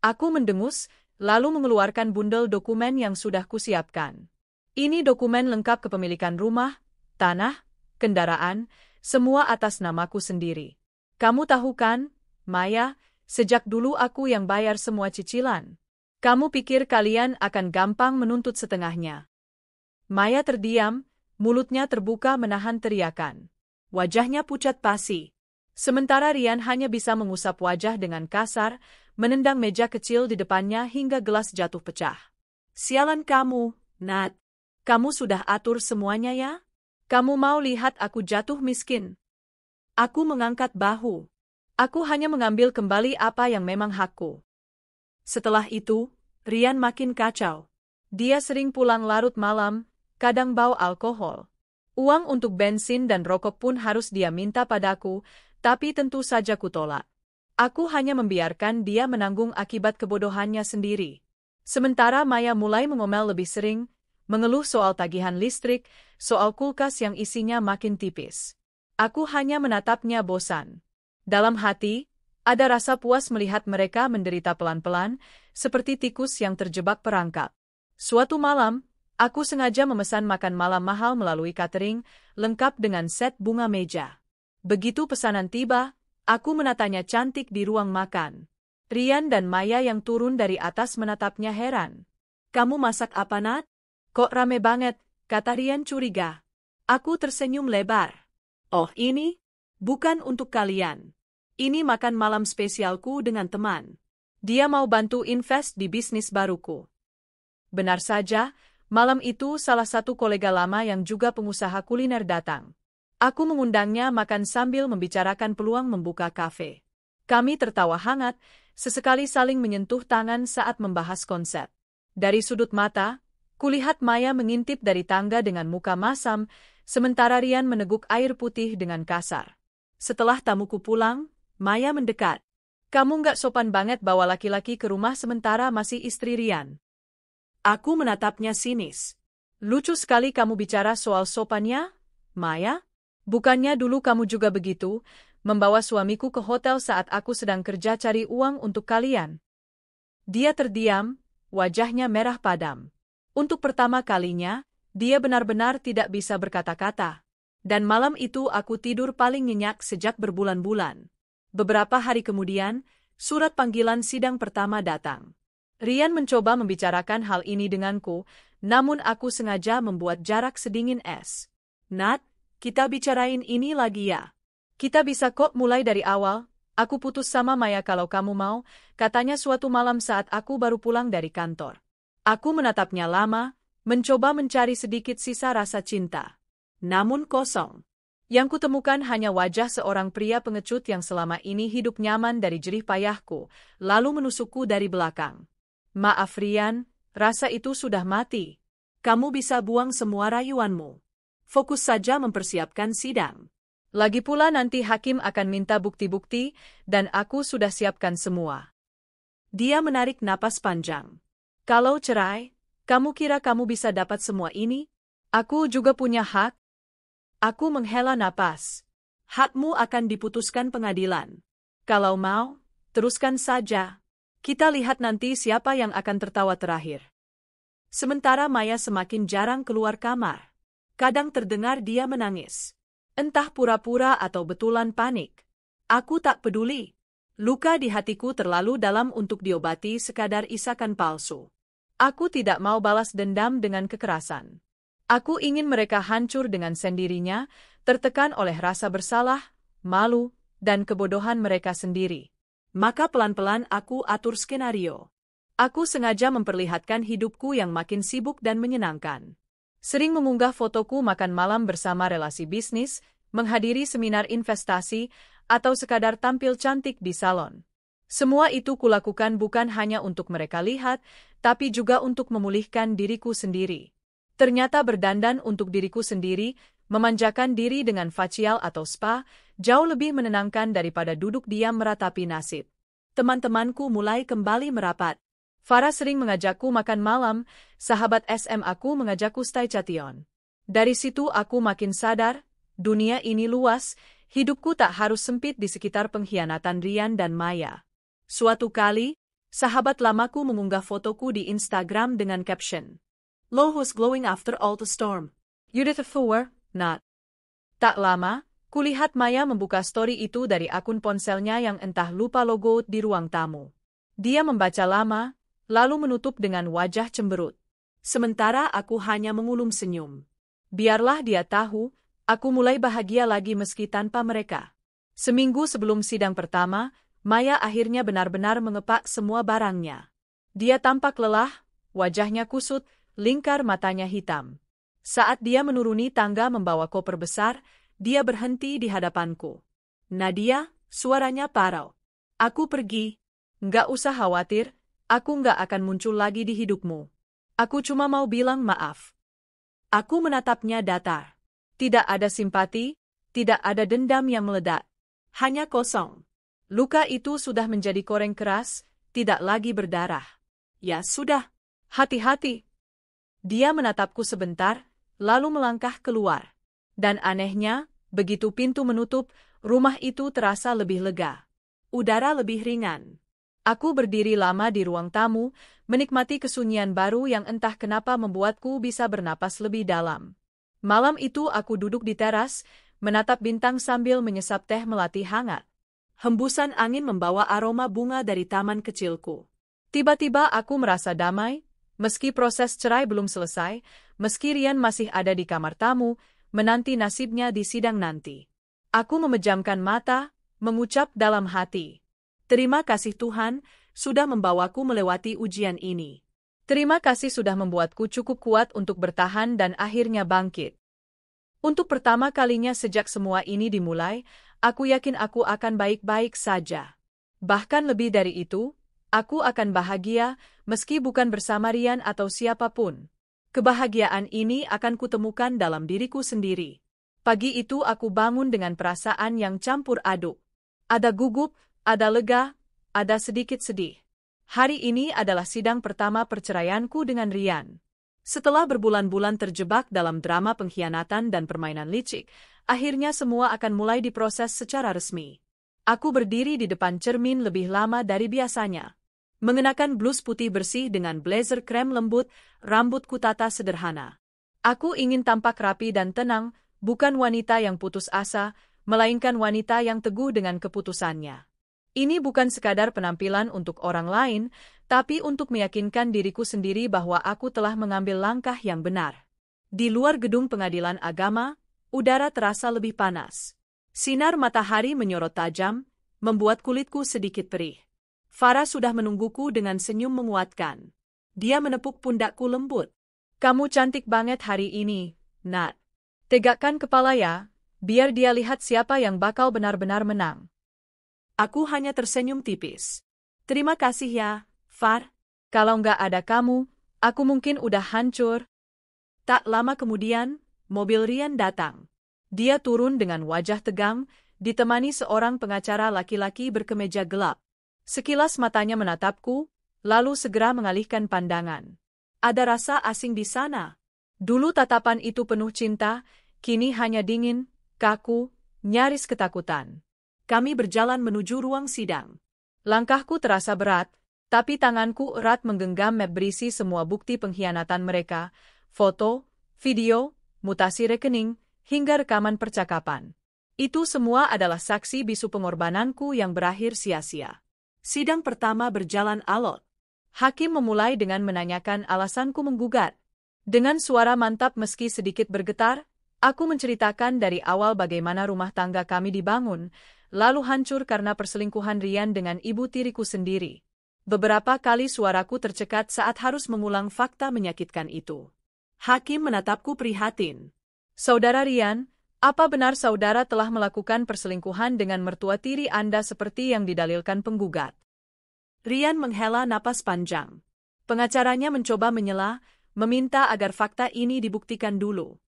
Aku mendengus, lalu mengeluarkan bundel dokumen yang sudah kusiapkan. Ini dokumen lengkap kepemilikan rumah, tanah, kendaraan, semua atas namaku sendiri. Kamu tahu kan, Maya, Sejak dulu aku yang bayar semua cicilan. Kamu pikir kalian akan gampang menuntut setengahnya? Maya terdiam, mulutnya terbuka menahan teriakan. Wajahnya pucat pasi. Sementara Rian hanya bisa mengusap wajah dengan kasar, menendang meja kecil di depannya hingga gelas jatuh pecah. Sialan kamu, Nat. Kamu sudah atur semuanya ya? Kamu mau lihat aku jatuh miskin? Aku mengangkat bahu. Aku hanya mengambil kembali apa yang memang hakku. Setelah itu, Rian makin kacau. Dia sering pulang larut malam, kadang bawa alkohol. Uang untuk bensin dan rokok pun harus dia minta padaku, tapi tentu saja kutolak. Aku hanya membiarkan dia menanggung akibat kebodohannya sendiri. Sementara Maya mulai mengomel lebih sering, mengeluh soal tagihan listrik, soal kulkas yang isinya makin tipis. Aku hanya menatapnya bosan. Dalam hati, ada rasa puas melihat mereka menderita pelan-pelan, seperti tikus yang terjebak perangkap. Suatu malam, aku sengaja memesan makan malam mahal melalui catering, lengkap dengan set bunga meja. Begitu pesanan tiba, aku menatanya cantik di ruang makan. Rian dan Maya yang turun dari atas menatapnya heran. Kamu masak apa, Nat? Kok rame banget, kata Rian curiga. Aku tersenyum lebar. Oh ini? Bukan untuk kalian. Ini makan malam spesialku dengan teman. Dia mau bantu invest di bisnis baruku. Benar saja, malam itu salah satu kolega lama yang juga pengusaha kuliner datang. Aku mengundangnya makan sambil membicarakan peluang membuka kafe. Kami tertawa hangat, sesekali saling menyentuh tangan saat membahas konsep. Dari sudut mata, kulihat Maya mengintip dari tangga dengan muka masam, sementara Rian meneguk air putih dengan kasar. Setelah tamuku pulang, Maya mendekat. Kamu nggak sopan banget bawa laki-laki ke rumah sementara masih istri Rian. Aku menatapnya sinis. Lucu sekali kamu bicara soal sopannya, Maya. Bukannya dulu kamu juga begitu, membawa suamiku ke hotel saat aku sedang kerja cari uang untuk kalian. Dia terdiam, wajahnya merah padam. Untuk pertama kalinya, dia benar-benar tidak bisa berkata-kata. Dan malam itu aku tidur paling nyenyak sejak berbulan-bulan. Beberapa hari kemudian, surat panggilan sidang pertama datang. Rian mencoba membicarakan hal ini denganku, namun aku sengaja membuat jarak sedingin es. Nat, kita bicarain ini lagi ya. Kita bisa kok mulai dari awal. Aku putus sama Maya kalau kamu mau, katanya suatu malam saat aku baru pulang dari kantor. Aku menatapnya lama, mencoba mencari sedikit sisa rasa cinta. Namun kosong. Yang kutemukan hanya wajah seorang pria pengecut yang selama ini hidup nyaman dari jerih payahku, lalu menusukku dari belakang. Maaf Rian, rasa itu sudah mati. Kamu bisa buang semua rayuanmu. Fokus saja mempersiapkan sidang. Lagi pula nanti hakim akan minta bukti-bukti, dan aku sudah siapkan semua. Dia menarik napas panjang. Kalau cerai, kamu kira kamu bisa dapat semua ini? Aku juga punya hak. Aku menghela napas. Hakmu akan diputuskan pengadilan. Kalau mau, teruskan saja. Kita lihat nanti siapa yang akan tertawa terakhir. Sementara Maya semakin jarang keluar kamar. Kadang terdengar dia menangis. Entah pura-pura atau betulan panik. Aku tak peduli. Luka di hatiku terlalu dalam untuk diobati sekadar isakan palsu. Aku tidak mau balas dendam dengan kekerasan. Aku ingin mereka hancur dengan sendirinya, tertekan oleh rasa bersalah, malu, dan kebodohan mereka sendiri. Maka pelan-pelan aku atur skenario. Aku sengaja memperlihatkan hidupku yang makin sibuk dan menyenangkan. Sering mengunggah fotoku makan malam bersama relasi bisnis, menghadiri seminar investasi, atau sekadar tampil cantik di salon. Semua itu kulakukan bukan hanya untuk mereka lihat, tapi juga untuk memulihkan diriku sendiri. Ternyata berdandan untuk diriku sendiri, memanjakan diri dengan facial atau spa, jauh lebih menenangkan daripada duduk diam meratapi nasib. Teman-temanku mulai kembali merapat. Farah sering mengajakku makan malam, sahabat SM aku mengajakku stay chation. Dari situ aku makin sadar, dunia ini luas, hidupku tak harus sempit di sekitar pengkhianatan Rian dan Maya. Suatu kali, sahabat lamaku mengunggah fotoku di Instagram dengan caption, "Lo who's glowing after all the storm. You did a four, not." Tak lama, Kulihat Maya membuka story itu dari akun ponselnya yang entah lupa logo di ruang tamu. Dia membaca lama, lalu menutup dengan wajah cemberut. Sementara aku hanya mengulum senyum. Biarlah dia tahu, aku mulai bahagia lagi meski tanpa mereka. Seminggu sebelum sidang pertama, Maya akhirnya benar-benar mengepak semua barangnya. Dia tampak lelah, wajahnya kusut, lingkar matanya hitam. Saat dia menuruni tangga membawa koper besar, dia berhenti di hadapanku. Nadia, suaranya parau. Aku pergi. Nggak usah khawatir, aku nggak akan muncul lagi di hidupmu. Aku cuma mau bilang maaf. Aku menatapnya datar. Tidak ada simpati, tidak ada dendam yang meledak. Hanya kosong. Luka itu sudah menjadi koreng keras, tidak lagi berdarah. Ya sudah. Hati-hati. Dia menatapku sebentar, lalu melangkah keluar. Dan anehnya, begitu pintu menutup, rumah itu terasa lebih lega. Udara lebih ringan. Aku berdiri lama di ruang tamu, menikmati kesunyian baru yang entah kenapa membuatku bisa bernapas lebih dalam. Malam itu aku duduk di teras, menatap bintang sambil menyesap teh melati hangat. Hembusan angin membawa aroma bunga dari taman kecilku. Tiba-tiba aku merasa damai, meski proses cerai belum selesai, meski Rian masih ada di kamar tamu, menanti nasibnya di sidang nanti. Aku memejamkan mata, mengucap dalam hati. Terima kasih Tuhan, sudah membawaku melewati ujian ini. Terima kasih sudah membuatku cukup kuat untuk bertahan dan akhirnya bangkit. Untuk pertama kalinya sejak semua ini dimulai, aku yakin aku akan baik-baik saja. Bahkan lebih dari itu, aku akan bahagia, meski bukan bersama Rian atau siapapun. Kebahagiaan ini akan kutemukan dalam diriku sendiri. Pagi itu aku bangun dengan perasaan yang campur aduk. Ada gugup, ada lega, ada sedikit sedih. Hari ini adalah sidang pertama perceraianku dengan Rian. Setelah berbulan-bulan terjebak dalam drama pengkhianatan dan permainan licik, akhirnya semua akan mulai diproses secara resmi. Aku berdiri di depan cermin lebih lama dari biasanya. Mengenakan blus putih bersih dengan blazer krem lembut, rambutku tata sederhana. Aku ingin tampak rapi dan tenang, bukan wanita yang putus asa, melainkan wanita yang teguh dengan keputusannya. Ini bukan sekadar penampilan untuk orang lain, tapi untuk meyakinkan diriku sendiri bahwa aku telah mengambil langkah yang benar. Di luar gedung pengadilan agama, udara terasa lebih panas. Sinar matahari menyorot tajam, membuat kulitku sedikit perih. Farah sudah menungguku dengan senyum menguatkan. Dia menepuk pundakku lembut. Kamu cantik banget hari ini, Nat. Tegakkan kepala ya, biar dia lihat siapa yang bakal benar-benar menang. Aku hanya tersenyum tipis. Terima kasih ya, Far. Kalau nggak ada kamu, aku mungkin udah hancur. Tak lama kemudian, mobil Rian datang. Dia turun dengan wajah tegang, ditemani seorang pengacara laki-laki berkemeja gelap. Sekilas matanya menatapku, lalu segera mengalihkan pandangan. Ada rasa asing di sana. Dulu tatapan itu penuh cinta, kini hanya dingin, kaku, nyaris ketakutan. Kami berjalan menuju ruang sidang. Langkahku terasa berat, tapi tanganku erat menggenggam map berisi semua bukti pengkhianatan mereka, foto, video, mutasi rekening, hingga rekaman percakapan. Itu semua adalah saksi bisu pengorbananku yang berakhir sia-sia. Sidang pertama berjalan alot. Hakim memulai dengan menanyakan alasanku menggugat. Dengan suara mantap meski sedikit bergetar, aku menceritakan dari awal bagaimana rumah tangga kami dibangun, lalu hancur karena perselingkuhan Rian dengan ibu tiriku sendiri. Beberapa kali suaraku tercekat saat harus mengulang fakta menyakitkan itu. Hakim menatapku prihatin. Saudara Rian, apa benar saudara telah melakukan perselingkuhan dengan mertua tiri Anda seperti yang didalilkan penggugat? Rian menghela napas panjang. Pengacaranya mencoba menyela, meminta agar fakta ini dibuktikan dulu.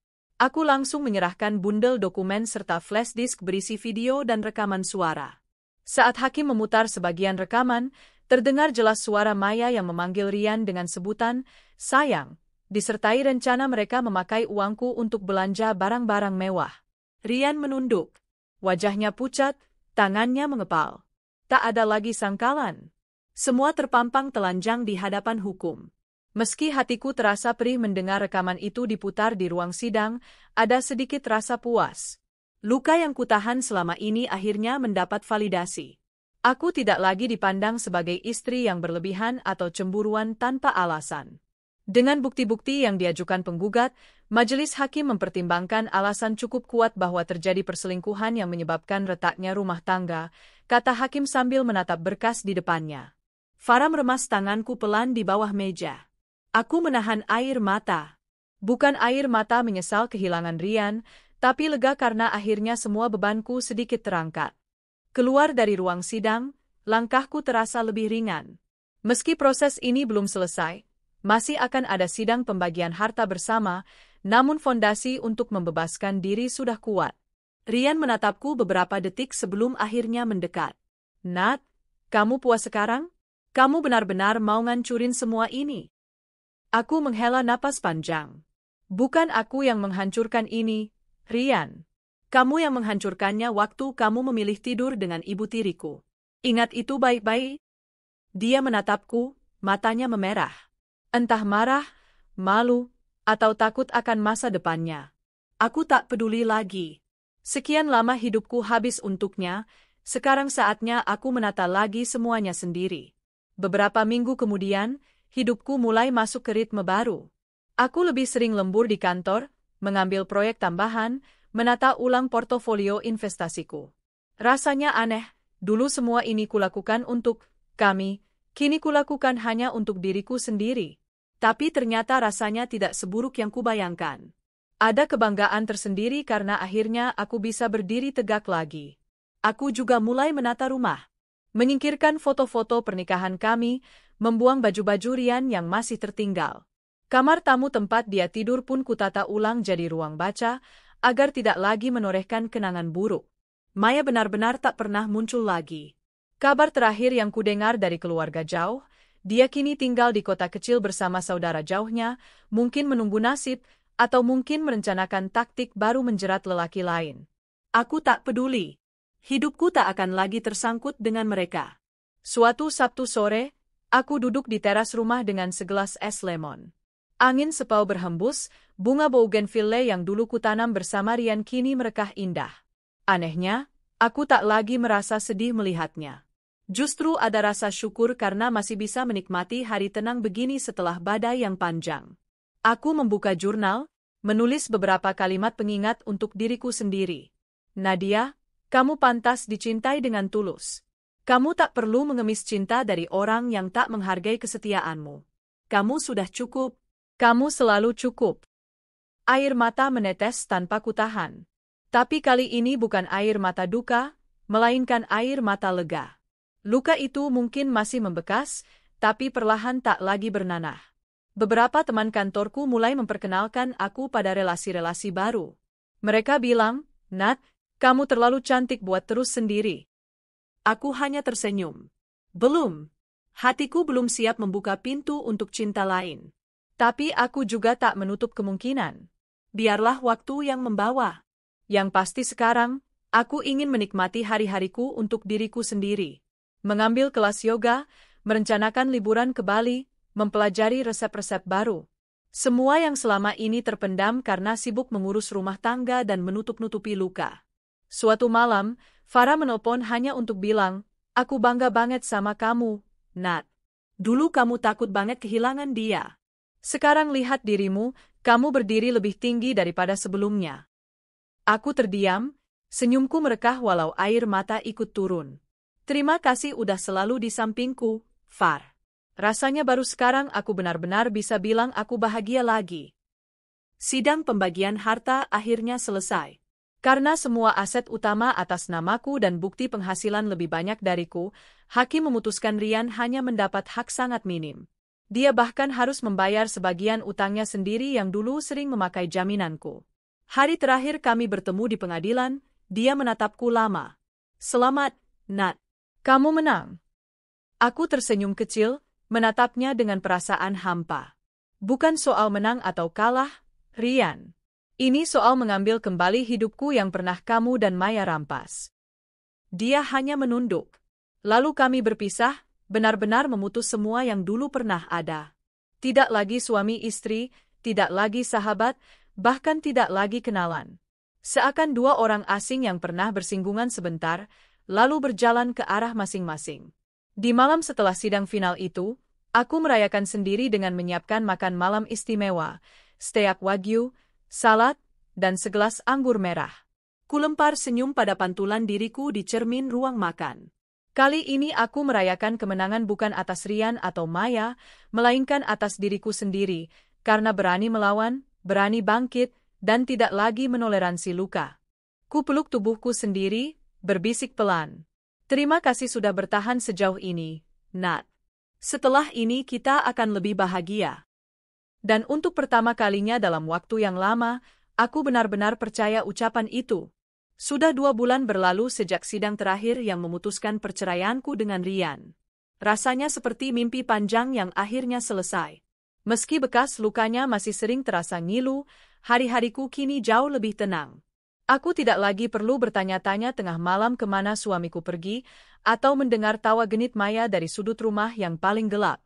Aku langsung menyerahkan bundel dokumen serta flash disk berisi video dan rekaman suara. Saat hakim memutar sebagian rekaman, terdengar jelas suara Maya yang memanggil Rian dengan sebutan, sayang, disertai rencana mereka memakai uangku untuk belanja barang-barang mewah. Rian menunduk. Wajahnya pucat, tangannya mengepal. Tak ada lagi sangkalan. Semua terpampang telanjang di hadapan hukum. Meski hatiku terasa perih mendengar rekaman itu diputar di ruang sidang, ada sedikit rasa puas. Luka yang kutahan selama ini akhirnya mendapat validasi. Aku tidak lagi dipandang sebagai istri yang berlebihan atau cemburuan tanpa alasan. Dengan bukti-bukti yang diajukan penggugat, majelis hakim mempertimbangkan alasan cukup kuat bahwa terjadi perselingkuhan yang menyebabkan retaknya rumah tangga, kata hakim sambil menatap berkas di depannya. Farah meremas tanganku pelan di bawah meja. Aku menahan air mata. Bukan air mata menyesal kehilangan Rian, tapi lega karena akhirnya semua bebanku sedikit terangkat. Keluar dari ruang sidang, langkahku terasa lebih ringan. Meski proses ini belum selesai, masih akan ada sidang pembagian harta bersama, namun fondasi untuk membebaskan diri sudah kuat. Rian menatapku beberapa detik sebelum akhirnya mendekat. Nat, kamu puas sekarang? Kamu benar-benar mau ngancurin semua ini? Aku menghela napas panjang. Bukan aku yang menghancurkan ini, Rian. Kamu yang menghancurkannya waktu kamu memilih tidur dengan ibu tiriku. Ingat itu baik-baik? Dia menatapku, matanya memerah. Entah marah, malu, atau takut akan masa depannya. Aku tak peduli lagi. Sekian lama hidupku habis untuknya, sekarang saatnya aku menata lagi semuanya sendiri. Beberapa minggu kemudian, hidupku mulai masuk ke ritme baru. Aku lebih sering lembur di kantor, mengambil proyek tambahan, menata ulang portofolio investasiku. Rasanya aneh, dulu semua ini kulakukan untuk kami, kini kulakukan hanya untuk diriku sendiri. Tapi ternyata rasanya tidak seburuk yang kubayangkan. Ada kebanggaan tersendiri karena akhirnya aku bisa berdiri tegak lagi. Aku juga mulai menata rumah. Menyingkirkan foto-foto pernikahan kami, membuang baju-baju Rian yang masih tertinggal. Kamar tamu tempat dia tidur pun kutata ulang jadi ruang baca, agar tidak lagi menorehkan kenangan buruk. Maya benar-benar tak pernah muncul lagi. Kabar terakhir yang kudengar dari keluarga jauh, dia kini tinggal di kota kecil bersama saudara jauhnya, mungkin menunggu nasib, atau mungkin merencanakan taktik baru menjerat lelaki lain. Aku tak peduli. Hidupku tak akan lagi tersangkut dengan mereka. Suatu Sabtu sore, aku duduk di teras rumah dengan segelas es lemon. Angin sepau berhembus, bunga bougainville yang dulu kutanam bersama Rian kini merekah indah. Anehnya, aku tak lagi merasa sedih melihatnya. Justru ada rasa syukur karena masih bisa menikmati hari tenang begini setelah badai yang panjang. Aku membuka jurnal, menulis beberapa kalimat pengingat untuk diriku sendiri. Nadia, kamu pantas dicintai dengan tulus. Kamu tak perlu mengemis cinta dari orang yang tak menghargai kesetiaanmu. Kamu sudah cukup. Kamu selalu cukup. Air mata menetes tanpa kutahan. Tapi kali ini bukan air mata duka, melainkan air mata lega. Luka itu mungkin masih membekas, tapi perlahan tak lagi bernanah. Beberapa teman kantorku mulai memperkenalkan aku pada relasi-relasi baru. Mereka bilang, Nat, kamu terlalu cantik buat terus sendiri. Aku hanya tersenyum. Belum. Hatiku belum siap membuka pintu untuk cinta lain. Tapi aku juga tak menutup kemungkinan. Biarlah waktu yang membawa. Yang pasti sekarang, aku ingin menikmati hari-hariku untuk diriku sendiri. Mengambil kelas yoga, merencanakan liburan ke Bali, mempelajari resep-resep baru. Semua yang selama ini terpendam karena sibuk mengurus rumah tangga dan menutup-nutupi luka. Suatu malam, Farah menelpon hanya untuk bilang, aku bangga banget sama kamu, Nat. Dulu kamu takut banget kehilangan dia. Sekarang lihat dirimu, kamu berdiri lebih tinggi daripada sebelumnya. Aku terdiam, senyumku merekah walau air mata ikut turun. Terima kasih udah selalu di sampingku, Far. Rasanya baru sekarang aku benar-benar bisa bilang aku bahagia lagi. Sidang pembagian harta akhirnya selesai. Karena semua aset utama atas namaku dan bukti penghasilan lebih banyak dariku, hakim memutuskan Rian hanya mendapat hak sangat minim. Dia bahkan harus membayar sebagian utangnya sendiri yang dulu sering memakai jaminanku. Hari terakhir kami bertemu di pengadilan, dia menatapku lama. Selamat, Nat. Kamu menang. Aku tersenyum kecil, menatapnya dengan perasaan hampa. Bukan soal menang atau kalah, Rian. Ini soal mengambil kembali hidupku yang pernah kamu dan Maya rampas. Dia hanya menunduk. Lalu kami berpisah, benar-benar memutus semua yang dulu pernah ada. Tidak lagi suami istri, tidak lagi sahabat, bahkan tidak lagi kenalan. Seakan dua orang asing yang pernah bersinggungan sebentar, lalu berjalan ke arah masing-masing. Di malam setelah sidang final itu, aku merayakan sendiri dengan menyiapkan makan malam istimewa, steak wagyu, salad, dan segelas anggur merah. Kulempar senyum pada pantulan diriku di cermin ruang makan. Kali ini aku merayakan kemenangan bukan atas Rian atau Maya, melainkan atas diriku sendiri, karena berani melawan, berani bangkit, dan tidak lagi menoleransi luka. Ku peluk tubuhku sendiri, berbisik pelan. Terima kasih sudah bertahan sejauh ini, Nat. Setelah ini kita akan lebih bahagia. Dan untuk pertama kalinya dalam waktu yang lama, aku benar-benar percaya ucapan itu. Sudah 2 bulan berlalu sejak sidang terakhir yang memutuskan perceraianku dengan Rian. Rasanya seperti mimpi panjang yang akhirnya selesai. Meski bekas lukanya masih sering terasa ngilu, hari-hariku kini jauh lebih tenang. Aku tidak lagi perlu bertanya-tanya tengah malam kemana suamiku pergi, atau mendengar tawa genit Maya dari sudut rumah yang paling gelap.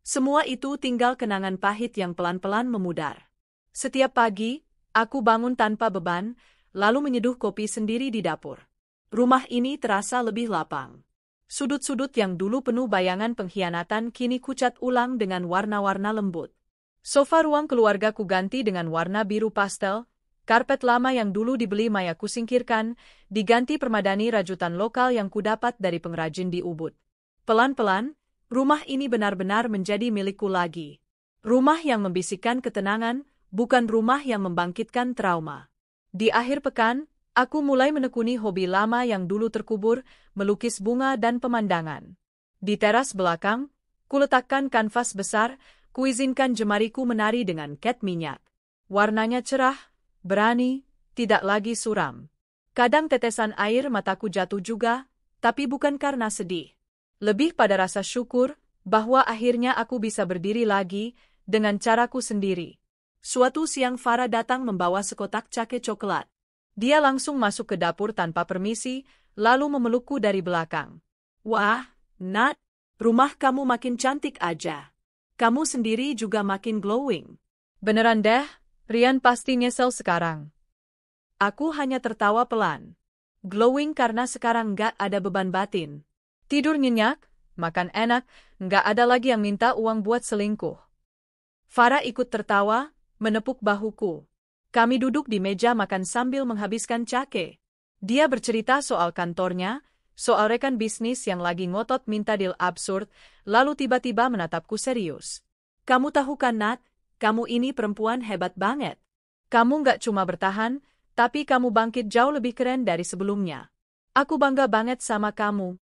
Semua itu tinggal kenangan pahit yang pelan-pelan memudar. Setiap pagi, aku bangun tanpa beban, lalu menyeduh kopi sendiri di dapur. Rumah ini terasa lebih lapang. Sudut-sudut yang dulu penuh bayangan pengkhianatan kini kucat ulang dengan warna-warna lembut. Sofa ruang keluarga ku ganti dengan warna biru pastel, karpet lama yang dulu dibeli Maya kusingkirkan, diganti permadani rajutan lokal yang kudapat dari pengrajin di Ubud. Pelan-pelan, rumah ini benar-benar menjadi milikku lagi. Rumah yang membisikkan ketenangan, bukan rumah yang membangkitkan trauma. Di akhir pekan, aku mulai menekuni hobi lama yang dulu terkubur, melukis bunga dan pemandangan. Di teras belakang, kuletakkan kanvas besar, kuizinkan jemariku menari dengan cat minyak. Warnanya cerah, berani, tidak lagi suram. Kadang tetesan air mataku jatuh juga, tapi bukan karena sedih. Lebih pada rasa syukur, bahwa akhirnya aku bisa berdiri lagi, dengan caraku sendiri. Suatu siang Farah datang membawa sekotak cake coklat. Dia langsung masuk ke dapur tanpa permisi, lalu memelukku dari belakang. Wah, Nat, rumah kamu makin cantik aja. Kamu sendiri juga makin glowing. Beneran deh, Rian pasti nyesel sekarang. Aku hanya tertawa pelan. Glowing karena sekarang nggak ada beban batin. Tidur nyenyak, makan enak, nggak ada lagi yang minta uang buat selingkuh. Farah ikut tertawa, menepuk bahuku. Kami duduk di meja makan sambil menghabiskan cake. Dia bercerita soal kantornya, soal rekan bisnis yang lagi ngotot minta deal absurd, lalu tiba-tiba menatapku serius. Kamu tahu kan Nat, kamu ini perempuan hebat banget. Kamu nggak cuma bertahan, tapi kamu bangkit jauh lebih keren dari sebelumnya. Aku bangga banget sama kamu.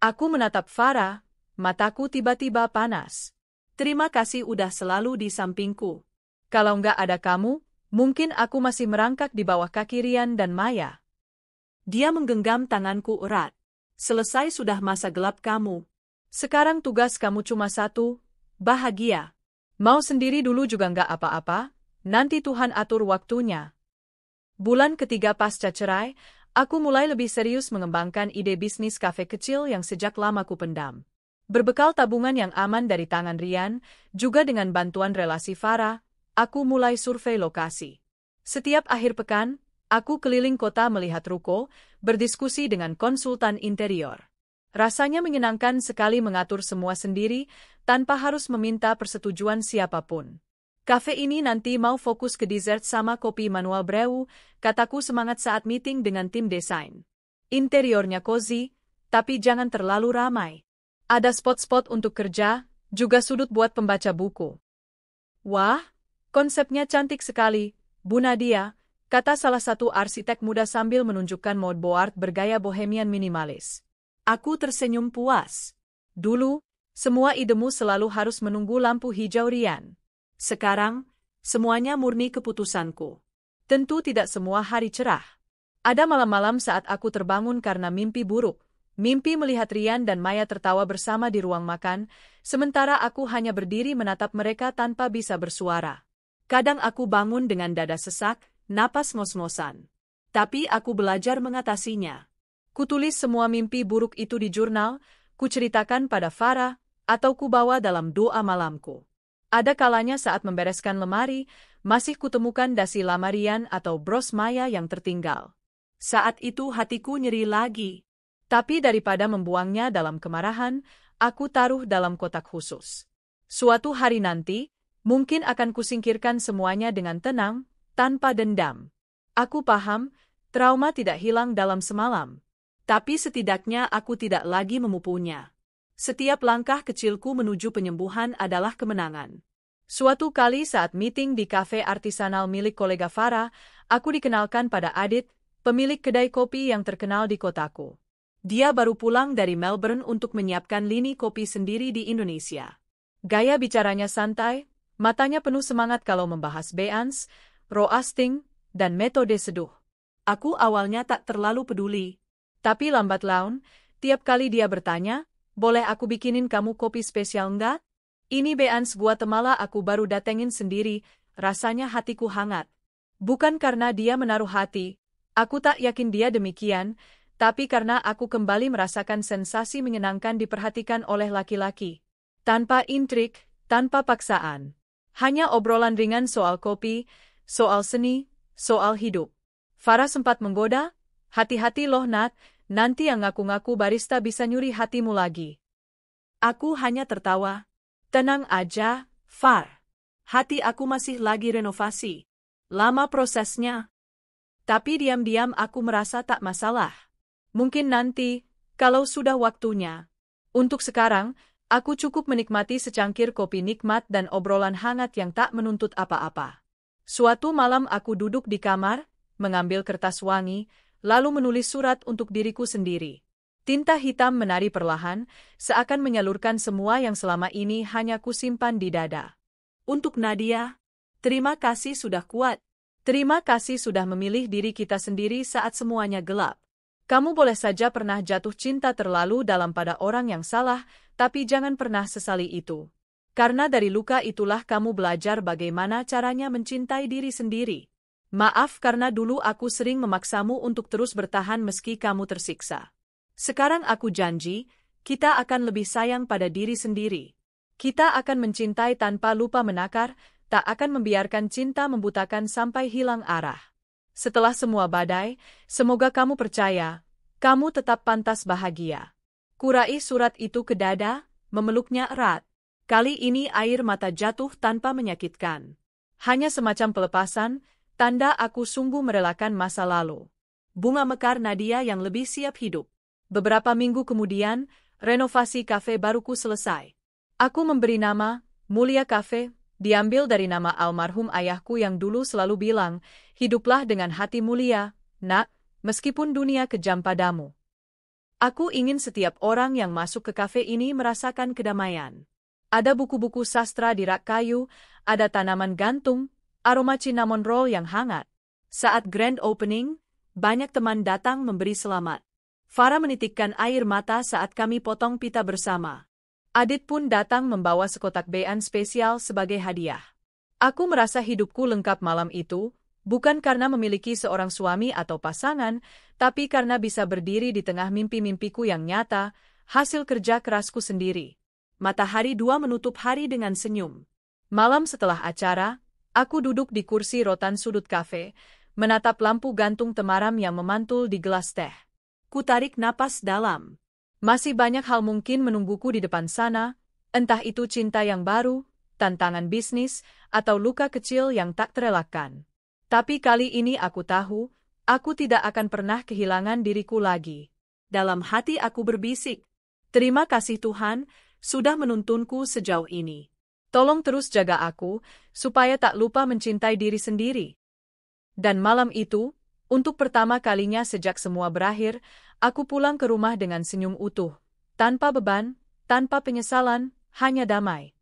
Aku menatap Farah, mataku tiba-tiba panas. Terima kasih udah selalu di sampingku. Kalau nggak ada kamu, mungkin aku masih merangkak di bawah kaki Rian dan Maya. Dia menggenggam tanganku erat. Selesai sudah masa gelap kamu. Sekarang tugas kamu cuma satu, bahagia. Mau sendiri dulu juga nggak apa-apa, nanti Tuhan atur waktunya. Bulan ketiga pasca cerai, aku mulai lebih serius mengembangkan ide bisnis kafe kecil yang sejak lama ku pendam. Berbekal tabungan yang aman dari tangan Rian, juga dengan bantuan relasi Farah, aku mulai survei lokasi. Setiap akhir pekan, aku keliling kota melihat ruko, berdiskusi dengan konsultan interior. Rasanya menyenangkan sekali mengatur semua sendiri, tanpa harus meminta persetujuan siapapun. Kafe ini nanti mau fokus ke dessert sama kopi manual brew, kataku semangat saat meeting dengan tim desain. Interiornya cozy, tapi jangan terlalu ramai. Ada spot-spot untuk kerja, juga sudut buat pembaca buku. Wah, konsepnya cantik sekali, Bu Nadia, kata salah satu arsitek muda sambil menunjukkan mood board bergaya bohemian minimalis. Aku tersenyum puas. Dulu, semua idemu selalu harus menunggu lampu hijau Rian. Sekarang, semuanya murni keputusanku. Tentu tidak semua hari cerah. Ada malam-malam saat aku terbangun karena mimpi buruk. Mimpi melihat Rian dan Maya tertawa bersama di ruang makan, sementara aku hanya berdiri menatap mereka tanpa bisa bersuara. Kadang aku bangun dengan dada sesak, napas ngos-ngosan. Tapi aku belajar mengatasinya. Kutulis semua mimpi buruk itu di jurnal, kuceritakan pada Farah, atau kubawa dalam doa malamku. Ada kalanya saat membereskan lemari, masih kutemukan dasi lamarian atau bros Maya yang tertinggal. Saat itu hatiku nyeri lagi. Tapi daripada membuangnya dalam kemarahan, aku taruh dalam kotak khusus. Suatu hari nanti, mungkin akan kusingkirkan semuanya dengan tenang, tanpa dendam. Aku paham, trauma tidak hilang dalam semalam. Tapi setidaknya aku tidak lagi memupunya. Setiap langkah kecilku menuju penyembuhan adalah kemenangan. Suatu kali saat meeting di kafe artisanal milik kolega Farah, aku dikenalkan pada Adit, pemilik kedai kopi yang terkenal di kotaku. Dia baru pulang dari Melbourne untuk menyiapkan lini kopi sendiri di Indonesia. Gaya bicaranya santai, matanya penuh semangat kalau membahas beans, roasting, dan metode seduh. Aku awalnya tak terlalu peduli. Tapi lambat laun, tiap kali dia bertanya, boleh aku bikinin kamu kopi spesial enggak? Ini beans Guatemala aku baru datengin sendiri, rasanya hatiku hangat. Bukan karena dia menaruh hati, aku tak yakin dia demikian, tapi karena aku kembali merasakan sensasi menyenangkan diperhatikan oleh laki-laki. Tanpa intrik, tanpa paksaan. Hanya obrolan ringan soal kopi, soal seni, soal hidup. Farah sempat menggoda, hati-hati loh Nat, nanti yang ngaku-ngaku barista bisa nyuri hatimu lagi. Aku hanya tertawa. Tenang aja, Far. Hati aku masih lagi renovasi. Lama prosesnya. Tapi diam-diam aku merasa tak masalah. Mungkin nanti, kalau sudah waktunya. Untuk sekarang, aku cukup menikmati secangkir kopi nikmat dan obrolan hangat yang tak menuntut apa-apa. Suatu malam aku duduk di kamar, mengambil kertas wangi, lalu menulis surat untuk diriku sendiri. Tinta hitam menari perlahan, seakan menyalurkan semua yang selama ini hanya kusimpan di dada. Untuk Nadia, terima kasih sudah kuat. Terima kasih sudah memilih diri kita sendiri saat semuanya gelap. Kamu boleh saja pernah jatuh cinta terlalu dalam pada orang yang salah, tapi jangan pernah sesali itu. Karena dari luka itulah kamu belajar bagaimana caranya mencintai diri sendiri. Maaf karena dulu aku sering memaksamu untuk terus bertahan meski kamu tersiksa. Sekarang aku janji, kita akan lebih sayang pada diri sendiri. Kita akan mencintai tanpa lupa menakar, tak akan membiarkan cinta membutakan sampai hilang arah. Setelah semua badai, semoga kamu percaya, kamu tetap pantas bahagia. Kurai surat itu ke dada, memeluknya erat. Kali ini air mata jatuh tanpa menyakitkan. Hanya semacam pelepasan, tanda aku sungguh merelakan masa lalu. Bunga mekar Nadia yang lebih siap hidup. Beberapa minggu kemudian, renovasi kafe baruku selesai. Aku memberi nama, Mulia Cafe, diambil dari nama almarhum ayahku yang dulu selalu bilang, hiduplah dengan hati mulia, nak, meskipun dunia kejam padamu. Aku ingin setiap orang yang masuk ke kafe ini merasakan kedamaian. Ada buku-buku sastra di rak kayu, ada tanaman gantung, aroma cinnamon roll yang hangat. Saat grand opening, banyak teman datang memberi selamat. Farah menitikkan air mata saat kami potong pita bersama. Adit pun datang membawa sekotak bean spesial sebagai hadiah. Aku merasa hidupku lengkap malam itu, bukan karena memiliki seorang suami atau pasangan, tapi karena bisa berdiri di tengah mimpi-mimpiku yang nyata, hasil kerja kerasku sendiri. Matahari dua menutup hari dengan senyum. Malam setelah acara, aku duduk di kursi rotan sudut kafe, menatap lampu gantung temaram yang memantul di gelas teh. Kutarik napas dalam. Masih banyak hal mungkin menungguku di depan sana, entah itu cinta yang baru, tantangan bisnis, atau luka kecil yang tak terelakkan. Tapi kali ini aku tahu, aku tidak akan pernah kehilangan diriku lagi. Dalam hati aku berbisik, terima kasih Tuhan, sudah menuntunku sejauh ini. Tolong terus jaga aku, supaya tak lupa mencintai diri sendiri. Dan malam itu, untuk pertama kalinya sejak semua berakhir, aku pulang ke rumah dengan senyum utuh. Tanpa beban, tanpa penyesalan, hanya damai.